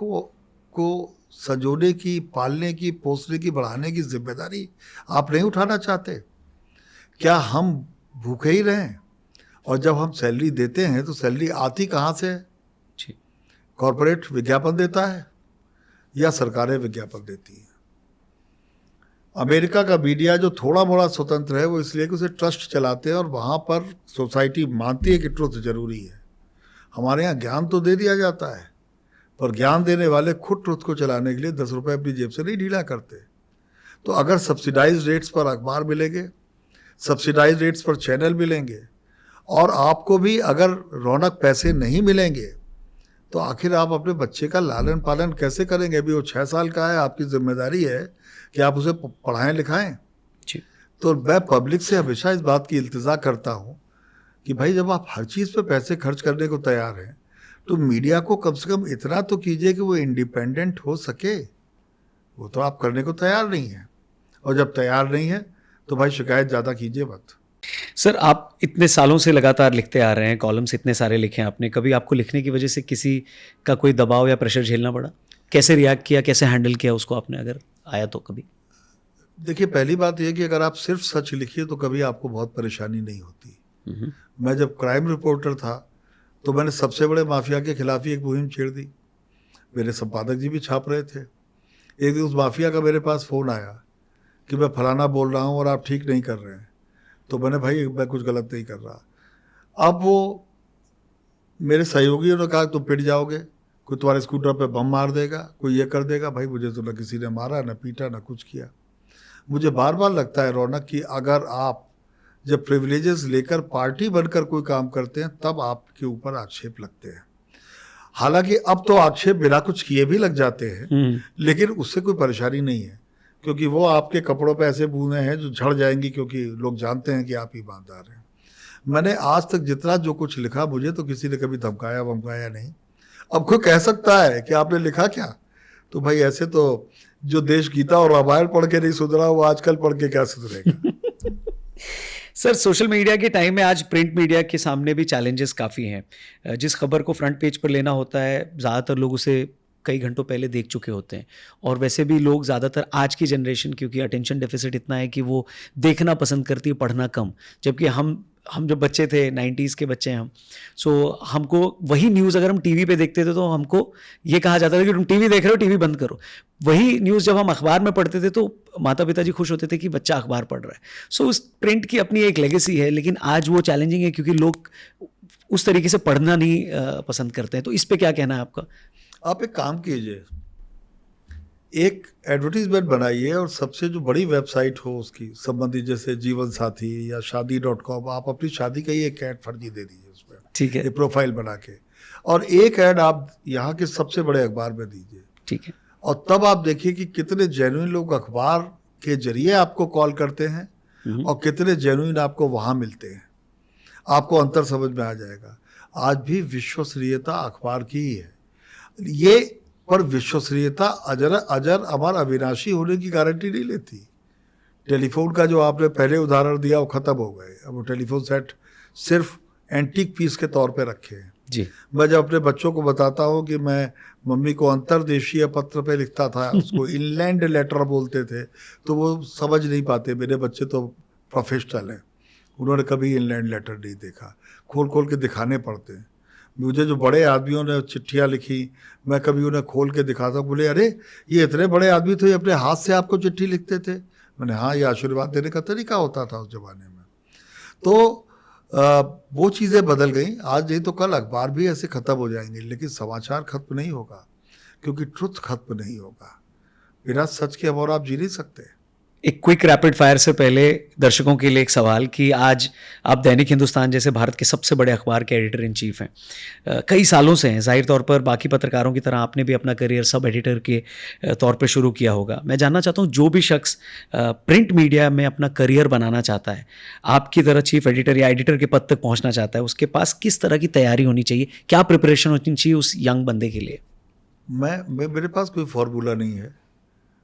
को संजोने की, पालने की, पोसने की, बढ़ाने की जिम्मेदारी आप नहीं उठाना चाहते। क्या हम भूखे ही रहें? और जब हम सैलरी देते हैं तो सैलरी आती कहाँ से है? कॉरपोरेट विज्ञापन देता है या सरकारें विज्ञापन देती हैं? अमेरिका का मीडिया जो थोड़ा मोड़ा स्वतंत्र है वो इसलिए कि उसे ट्रस्ट चलाते हैं और वहाँ पर सोसाइटी मानती है कि ट्रुथ जरूरी है। हमारे यहाँ ज्ञान तो दे दिया जाता है, पर ज्ञान देने वाले खुद ट्रुथ को चलाने के लिए 10 रुपये अपनी जेब से नहीं ढीला करते। तो अगर सब्सिडाइज रेट्स पर अखबार मिलेंगे, सब्सिडाइज रेट्स पर चैनल मिलेंगे, और आपको भी अगर रौनक पैसे नहीं मिलेंगे तो आखिर आप अपने बच्चे का लालन पालन कैसे करेंगे? अभी वो 6 साल का है, आपकी जिम्मेदारी है कि आप उसे पढ़ाएं लिखाएं। जी। तो मैं पब्लिक से हमेशा इस बात की इल्तिजा करता हूँ कि भाई जब आप हर चीज़ पे पैसे खर्च करने को तैयार हैं तो मीडिया को कम से कम इतना तो कीजिए कि वो इंडिपेंडेंट हो सके। वो तो आप करने को तैयार नहीं है, और जब तैयार नहीं है तो भाई शिकायत ज़्यादा कीजिए मत। सर, आप इतने सालों से लगातार लिखते आ रहे हैं, कॉलम्स इतने सारे लिखे हैं आपने, कभी आपको लिखने की वजह से किसी का कोई दबाव या प्रेशर झेलना पड़ा? कैसे रिएक्ट किया, कैसे हैंडल किया उसको आपने, अगर आया तो कभी? देखिए, पहली बात यह कि अगर आप सिर्फ सच लिखिए तो कभी आपको बहुत परेशानी नहीं होती। मैं जब क्राइम रिपोर्टर था तो मैंने सबसे बड़े माफिया के खिलाफ ही एक मुहिम छेड़ दी। मेरे संपादक जी भी छाप रहे थे। एक दिन उस माफिया का मेरे पास फ़ोन आया कि मैं फलाना बोल रहा हूँ और आप ठीक नहीं कर रहे हैं। तो मैंने, भाई मैं कुछ गलत नहीं कर रहा। अब वो मेरे सहयोगियों ने कहा तुम पिट जाओगे, कोई तुम्हारे स्कूटर पे बम मार देगा, कोई ये कर देगा। भाई मुझे तो न किसी ने मारा, न पीटा, न कुछ किया। मुझे बार बार लगता है रौनक कि अगर आप जब प्रिविलेजेस लेकर पार्टी बनकर कोई काम करते हैं तब आपके ऊपर आक्षेप लगते हैं। हालांकि अब तो आक्षेप बिना कुछ किए भी लग जाते हैं, लेकिन उससे कोई परेशानी नहीं है, क्योंकि वो आपके कपड़ों पे ऐसे बूंदें हैं जो झड़ जाएंगी, क्योंकि लोग जानते हैं कि आप ईमानदार हैं। मैंने आज तक जितना जो कुछ लिखा, मुझे तो किसी ने कभी धमकाया वमकाया नहीं। अब कोई कह सकता है कि आपने लिखा क्या, तो भाई ऐसे तो जो देश गीता और रामायण पढ़ के नहीं सुधरा, वो आजकल पढ़ के क्या सुधरेगा। सर, सोशल मीडिया के टाइम में आज प्रिंट मीडिया के सामने भी चैलेंजेस काफ़ी हैं। जिस खबर को फ्रंट पेज पर लेना होता है, ज़्यादातर लोग उसे कई घंटों पहले देख चुके होते हैं, और वैसे भी लोग ज़्यादातर आज की जनरेशन, क्योंकि अटेंशन डेफिसिट इतना है कि वो देखना पसंद करती है, पढ़ना कम। जबकि हम जब बच्चे थे, 90s के बच्चे हैं हम, सो हमको वही न्यूज़ अगर हम टीवी पे देखते थे तो हमको ये कहा जाता था कि तुम टीवी देख रहे हो, टीवी बंद करो। वही न्यूज़ जब हम अखबार में पढ़ते थे तो माता पिताजी खुश होते थे कि बच्चा अखबार पढ़ रहा है। सो उस प्रिंट की अपनी एक लेगेसी है, लेकिन आज वो चैलेंजिंग है क्योंकि लोग उस तरीके से पढ़ना नहीं पसंद करते हैं। तो इस पे क्या कहना है आपका? आप एक काम कीजिए, एक एडवर्टीजमेंट बनाइए और सबसे जो बड़ी वेबसाइट हो उसकी संबंधित, जैसे जीवन साथी या शादी.com, आप अपनी शादी का ही एक ऐड फर्जी दे दीजिए उसमें, ठीक है, एक प्रोफाइल बना के, और एक ऐड आप यहाँ के सबसे बड़े अखबार में दीजिए। ठीक है। और तब आप देखिए कि कितने जेन्युइन लोग अखबार के जरिए आपको कॉल करते हैं और कितने जेन्युइन आपको वहाँ मिलते हैं। आपको अंतर समझ में आ जाएगा। आज भी विश्वसनीयता अखबार की ही है ये, पर विश्वसनीयता अजर अजर अमर अविनाशी होने की गारंटी नहीं लेती। टेलीफोन का जो आपने पहले उदाहरण दिया वो ख़त्म हो गए, अब वो टेलीफोन सेट सिर्फ एंटीक पीस के तौर पे रखे हैं। जी। मैं जब अपने बच्चों को बताता हूँ कि मैं मम्मी को अंतर्देशीय पत्र पे लिखता था, उसको इनलैंड लेटर बोलते थे, तो वो समझ नहीं पाते। मेरे बच्चे तो प्रोफेशनल हैं, उन्होंने कभी इनलैंड लेटर नहीं देखा, खोल खोल के दिखाने पड़ते हैं। मुझे जो बड़े आदमियों ने चिट्ठियाँ लिखी, मैं कभी उन्हें खोल के दिखाता, बोले अरे ये इतने बड़े आदमी थे, अपने हाथ से आपको चिट्ठी लिखते थे। मैंने हाँ, ये आशीर्वाद देने का तरीका होता था उस जमाने में। तो वो चीज़ें बदल गई। आज नहीं तो कल अखबार भी ऐसे ख़त्म हो जाएंगे, लेकिन समाचार खत्म नहीं होगा, क्योंकि ट्रुथ खत्म नहीं होगा। बिना सच के हम और आप जी नहीं सकते। एक क्विक रैपिड फायर से पहले दर्शकों के लिए एक सवाल कि आज आप दैनिक हिंदुस्तान जैसे भारत के सबसे बड़े अखबार के एडिटर इन चीफ हैं, कई सालों से हैं। जाहिर तौर पर बाकी पत्रकारों की तरह आपने भी अपना करियर सब एडिटर के तौर पे शुरू किया होगा। मैं जानना चाहता हूँ, जो भी शख्स प्रिंट मीडिया में अपना करियर बनाना चाहता है, आपकी तरह चीफ एडिटर या एडिटर के पद तक पहुँचना चाहता है, उसके पास किस तरह की तैयारी होनी चाहिए, क्या प्रिपरेशन होनी चाहिए उस यंग बंदे के लिए? मेरे पास कोई फार्मूला नहीं है,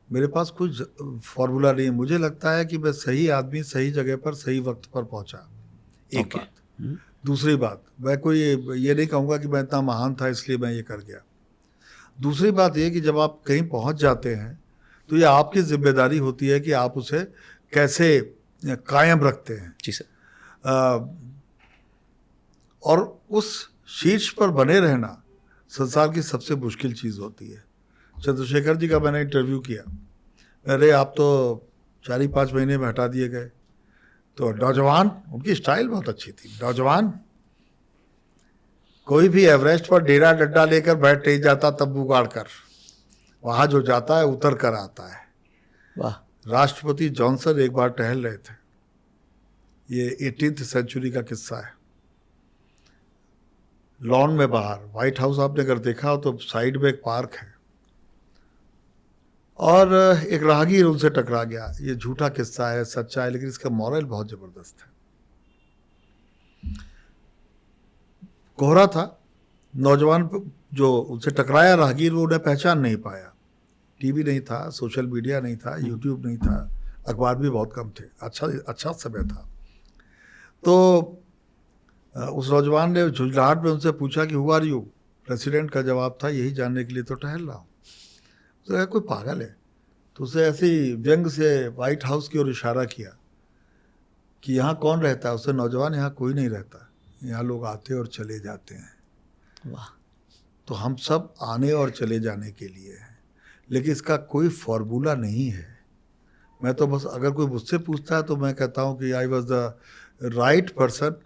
मेरे पास कुछ फार्मूला नहीं है। मुझे लगता है कि मैं सही आदमी सही जगह पर सही वक्त पर पहुंचा, एक Okay. बात। दूसरी बात, मैं कोई ये नहीं कहूँगा कि मैं इतना महान था इसलिए मैं ये कर गया। दूसरी बात ये कि जब आप कहीं पहुंच जाते हैं तो ये आपकी जिम्मेदारी होती है कि आप उसे कैसे कायम रखते हैं। जी सर। और उस शीर्ष पर बने रहना संसार की सबसे मुश्किल चीज़ होती है। चंद्रशेखर जी का मैंने इंटरव्यू किया, अरे आप तो 4-5 महीने में हटा दिए गए। तो नौजवान, उनकी स्टाइल बहुत अच्छी थी, नौजवान कोई भी एवरेस्ट पर डेरा डंडा लेकर बैठ नहीं जाता तंबू गाड़ कर, वहाँ जो जाता है उतर कर आता है। वाह। राष्ट्रपति जॉनसन एक बार टहल रहे थे, ये 18th सेंचुरी का किस्सा है, लॉन में बाहर, व्हाइट हाउस आपने अगर देखा हो तो साइड में एक पार्क है, और एक राहगीर उनसे टकरा गया। ये झूठा किस्सा है, सच्चा है, लेकिन इसका मॉरल बहुत ज़बरदस्त है। कोहरा था, नौजवान जो उनसे टकराया राहगीर, वो उन्हें पहचान नहीं पाया। टीवी नहीं था, सोशल मीडिया नहीं था, यूट्यूब नहीं था, अखबार भी बहुत कम थे, अच्छा समय था। तो उस नौजवान ने झुंझलाहट में उनसे पूछा कि हु आर यू। प्रेसिडेंट का जवाब था, यही जानने के लिए तो टहल रहा हूँ। तो कोई पागल है। तो उसे ऐसे ही व्यंग से व्हाइट हाउस की ओर इशारा किया कि यहाँ कौन रहता है। उसे नौजवान, यहाँ कोई नहीं रहता, यहाँ लोग आते और चले जाते हैं। वाह। तो हम सब आने और चले जाने के लिए हैं, लेकिन इसका कोई फार्मूला नहीं है। मैं तो बस, अगर कोई मुझसे पूछता है तो मैं कहता हूँ कि I was the right person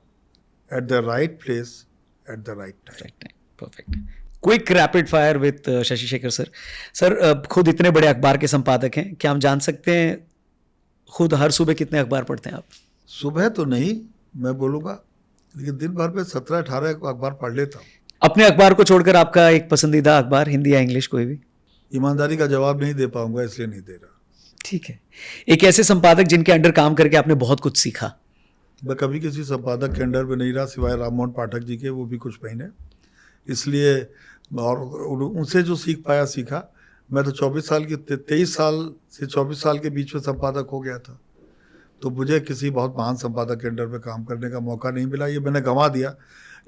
at the right place at the right time. Perfect. Quick rapid fire with Shashi Shekhar sir. Sir, खुद इतने बड़े अखबार के संपादक हैं, क्या हम जान सकते हैं खुद हर सुबह कितने अखबार पढ़ते हैं आप? सुबह तो नहीं मैं बोलूँगा, लेकिन दिन भर में 17-18 अखबार पढ़ लेता हूँ। अपने अखबार को छोड़कर आपका एक पसंदीदा अखबार, हिंदी या इंग्लिश, कोई भी? ईमानदारी का जवाब नहीं दे पाऊंगा, इसलिए नहीं दे रहा। ठीक है। एक ऐसे संपादक जिनके अंडर काम करके आपने बहुत कुछ सीखा? मैं कभी किसी संपादक के अंडर में नहीं रहा सिवाय राममोहन पाठक जी के, वो भी कुछ महीने, इसलिए और उनसे जो सीख पाया सीखा। मैं तो 24 साल की 23 साल से 24 साल के बीच में संपादक हो गया था, तो मुझे किसी बहुत महान संपादक के अंडर में काम करने का मौका नहीं मिला, ये मैंने गंवा दिया।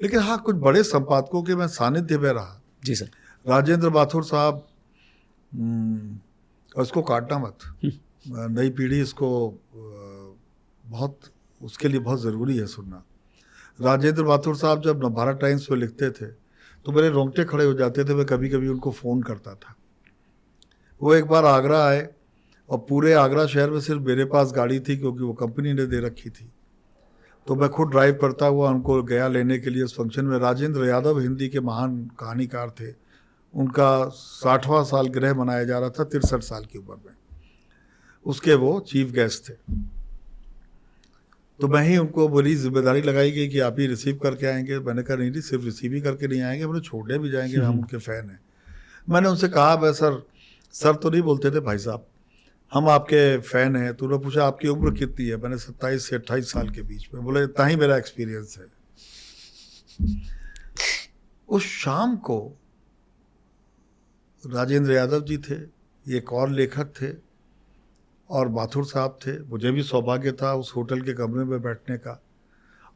लेकिन हाँ, कुछ बड़े संपादकों के मैं सानिध्य में रहा। जी सर। राजेंद्र माथुर साहब, और इसको काटना मत, नई पीढ़ी इसको बहुत, उसके लिए बहुत ज़रूरी है सुनना। राजेंद्र माथुर साहब जब भारत टाइम्स में लिखते थे तो मेरे रोंगटे खड़े हो जाते थे। मैं कभी कभी उनको फ़ोन करता था। वो एक बार आगरा आए और पूरे आगरा शहर में सिर्फ मेरे पास गाड़ी थी, क्योंकि वो कंपनी ने दे रखी थी। तो मैं खुद ड्राइव करता हुआ उनको गया लेने के लिए उस फंक्शन में। राजेंद्र यादव हिंदी के महान कहानीकार थे, उनका 60वां साल ग्रह मनाया जा रहा था 63 साल की उम्र में, उसके वो चीफ गेस्ट थे। तो मैं ही उनको बड़ी जिम्मेदारी लगाई गई कि आप ही रिसीव करके आएंगे। मैंने कहा नहीं, सिर्फ रिसीव ही करके नहीं आएंगे, मैंने छोड़ने भी जाएंगे, हम उनके फ़ैन हैं। मैंने उनसे कहा, मैं सर तो नहीं बोलते थे, भाई साहब हम आपके फ़ैन हैं। तो उन्होंने पूछा आपकी उम्र कितनी है? मैंने 27 से 28 साल के बीच में। बोले इतना ही मेरा एक्सपीरियंस है। उस शाम को राजेंद्र यादव जी थे, एक और लेखक थे और माथुर साहब थे। मुझे भी सौभाग्य था उस होटल के कमरे में बैठने का।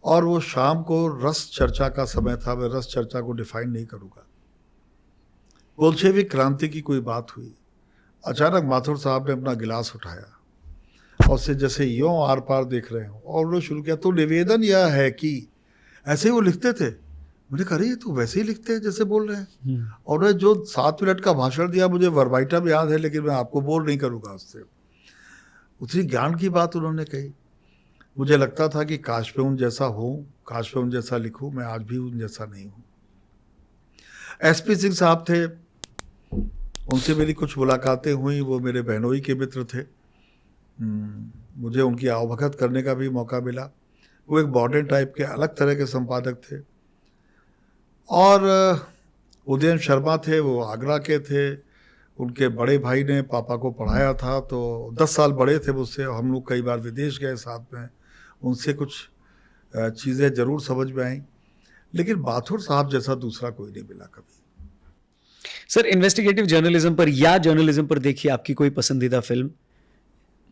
और वो शाम को रस चर्चा का समय था। मैं रस चर्चा को डिफाइन नहीं करूँगा। बोल्शेविक क्रांति की कोई बात हुई। अचानक माथुर साहब ने अपना गिलास उठाया और से जैसे यों आर पार देख रहे हो, और उन्होंने शुरू किया, तो निवेदन यह है कि, ऐसे ही वो लिखते थे। मुझे कहा ये तो वैसे ही लिखते हैं जैसे बोल रहे हैं। और उन्होंने जो 7 मिनट का भाषण दिया, मुझे वर्बाइटम याद है, लेकिन मैं आपको बोर नहीं करूँगा उससे। उतनी ज्ञान की बात उन्होंने कही। मुझे लगता था कि काश मैं उन जैसा हूँ, काश मैं उन जैसा लिखूँ। मैं आज भी उन जैसा नहीं हूँ। एसपी सिंह साहब थे, उनसे मेरी कुछ मुलाकातें हुई। वो मेरे बहनोई के मित्र थे। मुझे उनकी आवभगत करने का भी मौका मिला। वो एक मॉडर्न टाइप के अलग तरह के संपादक थे। और उदयन शर्मा थे, वो आगरा के थे। उनके बड़े भाई ने पापा को पढ़ाया था, तो 10 साल बड़े थे मुझसे। हम लोग कई बार विदेश गए साथ में, उनसे कुछ चीज़ें ज़रूर समझ में आई। लेकिन माथुर साहब जैसा दूसरा कोई नहीं मिला कभी। सर, इन्वेस्टिगेटिव जर्नलिज्म पर या जर्नलिज्म पर देखिए आपकी कोई पसंदीदा फिल्म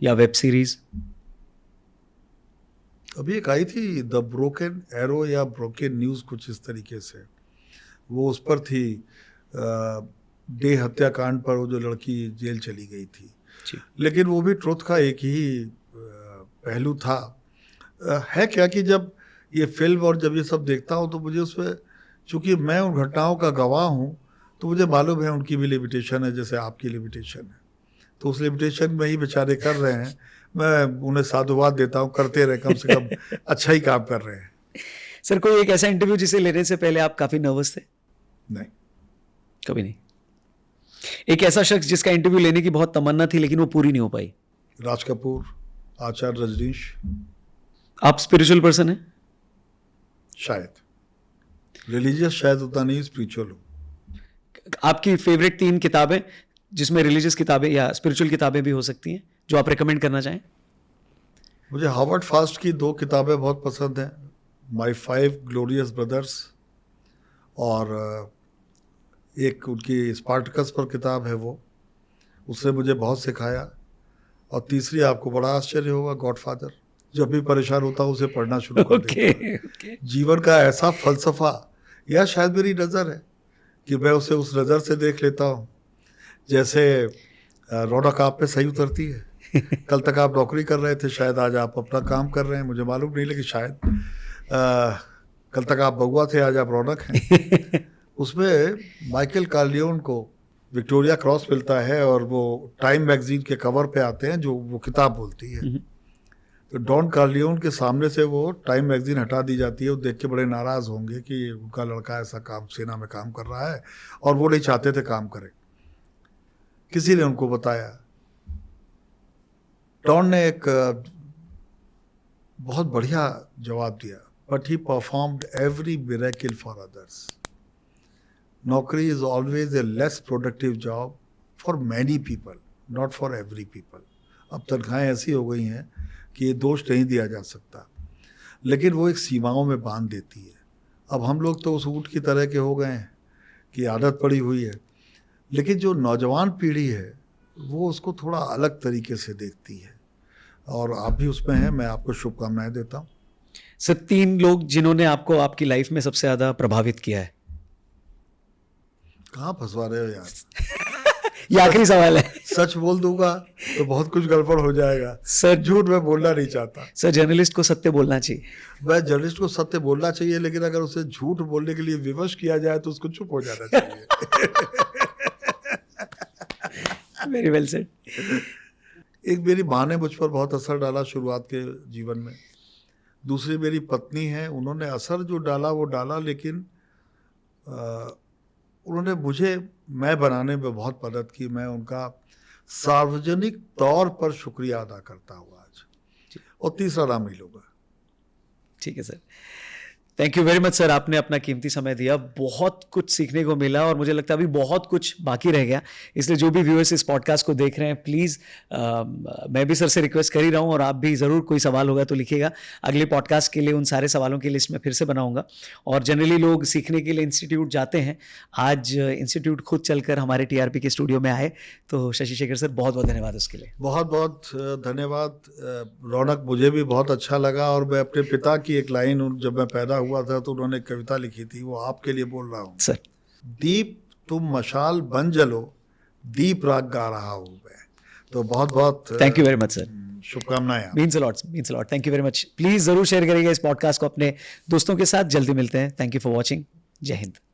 या वेब सीरीज? अभी एक आई थी द ब्रोकन एरो या ब्रोकन न्यूज़, कुछ इस तरीके से। वो उस पर थी, डे हत्याकांड पर, वो जो लड़की जेल चली गई थी। लेकिन वो भी ट्रुथ का एक ही पहलू था। है क्या कि जब ये फिल्म और जब ये सब देखता हूँ तो मुझे उसमें, चूँकि मैं उन घटनाओं का गवाह हूँ, तो मुझे मालूम है उनकी भी लिमिटेशन है, जैसे आपकी लिमिटेशन है। तो उस लिमिटेशन में ही बेचारे कर रहे हैं। मैं उन्हें साधुवाद देता हूँ, करते रहे, कम से कम अच्छा ही काम कर रहे हैं। सर, कोई एक ऐसा इंटरव्यू जिसे लेने से पहले आप काफ़ी नर्वस थे? नहीं, कभी नहीं। एक ऐसा शख्स जिसका इंटरव्यू लेने की बहुत तमन्ना थी लेकिन वो पूरी नहीं हो पाई? राज कपूर, आचार्य रजनीश। आप स्पिरिचुअल पर्सन हैं? शायद रिलीजियस, शायद उतना नहीं, स्पिरिचुअल हूँ। आपकी फेवरेट 3 किताबें, जिसमें रिलीजियस किताबें या स्पिरिचुअल किताबें भी हो सकती हैं, जो आप रेकमेंड करना चाहें? मुझे हार्वर्ड फास्ट की 2 किताबें बहुत पसंद हैं, माय 5 ग्लोरियस ब्रदर्स, और एक उनकी स्पार्टकस पर किताब है, वो उसने मुझे बहुत सिखाया। और तीसरी आपको बड़ा आश्चर्य होगा, गॉडफादर। जब भी परेशान होता हूँ उसे पढ़ना शुरू कर देता हूँ। जीवन का ऐसा फलसफा, या शायद मेरी नज़र है कि मैं उसे उस नज़र से देख लेता हूँ जैसे रौनक आप पे सही उतरती है। कल तक आप नौकरी कर रहे थे, शायद आज आप अपना काम कर रहे हैं, मुझे मालूम नहीं, लेकिन शायद कल तक आप बउआ थे, आज आप रौनक हैं। उसमें माइकल कार्लियोन को विक्टोरिया क्रॉस मिलता है और वो टाइम मैगजीन के कवर पे आते हैं, जो वो किताब बोलती है। तो डॉन कार्लियोन के सामने से वो टाइम मैगजीन हटा दी जाती है। वो देख के बड़े नाराज़ होंगे कि उनका लड़का ऐसा काम, सेना में काम कर रहा है, और वो नहीं चाहते थे काम करे। किसी ने उनको बताया। डॉन ने एक बहुत बढ़िया जवाब दिया, but he performed every miracle for others. नौकरी is always a less productive job for many people, not for every people. अब तनख्वाहें ऐसी हो गई हैं कि ये दोष नहीं दिया जा सकता, लेकिन वो एक सीमाओं में बांध देती है। अब हम लोग तो उस ऊँट की तरह के हो गए हैं कि आदत पड़ी हुई है, लेकिन जो नौजवान पीढ़ी है वो उसको थोड़ा अलग तरीके से देखती है, और आप भी उसमें हैं। मैं आपको शुभकामनाएं देता हूँ। सर 3 लोग जिन्होंने आपको आपकी लाइफ में सबसे ज़्यादा प्रभावित किया है। कहाँ फंसवा रहे हो यार? ये आखिरी सवाल है सच बोल दूंगा तो बहुत कुछ गड़बड़ हो जाएगा। सर। झूठ मैं बोलना नहीं चाहता। सर जर्नलिस्ट को सत्य बोलना चाहिए। मैं जर्नलिस्ट को सत्य बोलना चाहिए, लेकिन अगर उसे झूठ बोलने के लिए विवश किया जाए तो उसको चुप हो जाना चाहिए। Very well said. एक मेरी माँ ने मुझ पर बहुत असर डाला शुरुआत के जीवन में। दूसरी मेरी पत्नी है, उन्होंने असर जो डाला वो डाला, लेकिन उन्होंने मुझे मैं बनाने में बहुत मदद की। मैं उनका सार्वजनिक तौर पर शुक्रिया अदा करता हूँ आज। और तीसरा नाम नहीं लूँगा। ठीक है sir, thank you very much sir, आपने अपना कीमती समय दिया, बहुत कुछ सीखने को मिला और मुझे लगता है अभी बहुत कुछ बाकी रह गया। इसलिए जो भी व्यूअर्स इस पॉडकास्ट को देख रहे हैं, प्लीज़ मैं भी सर से रिक्वेस्ट कर ही रहा हूँ, और आप भी ज़रूर कोई सवाल होगा तो लिखिएगा। अगले पॉडकास्ट के लिए उन सारे सवालों की लिस्ट में फिर से बनाऊंगा। और जनरली लोग सीखने के लिए इंस्टीट्यूट जाते हैं, आज इंस्टीट्यूट खुद चलकर हमारे TRP के स्टूडियो में आए, तो शशि शेखर सर बहुत बहुत धन्यवाद उसके लिए। बहुत बहुत धन्यवाद रौनक, मुझे भी बहुत अच्छा लगा। और मैं अपने पिता की एक लाइन, जब मैं पैदा हुआ था तो उन्होंने एक कविता लिखी थी, वो आपके लिए बोल रहा हूँ। सर, दीप तुम मशाल बन जलो, दीप राग गा रहा हूँ मैं। तो बहुत बहुत thank you very much sir, शुभकामनाएं। Means a lot, thank you very much. Please ज़रूर शेयर करिएगा इस पॉडकास्ट को अपने दोस्तों के साथ। जल्दी मिलते हैं। Thank you for watching. जय हिंद।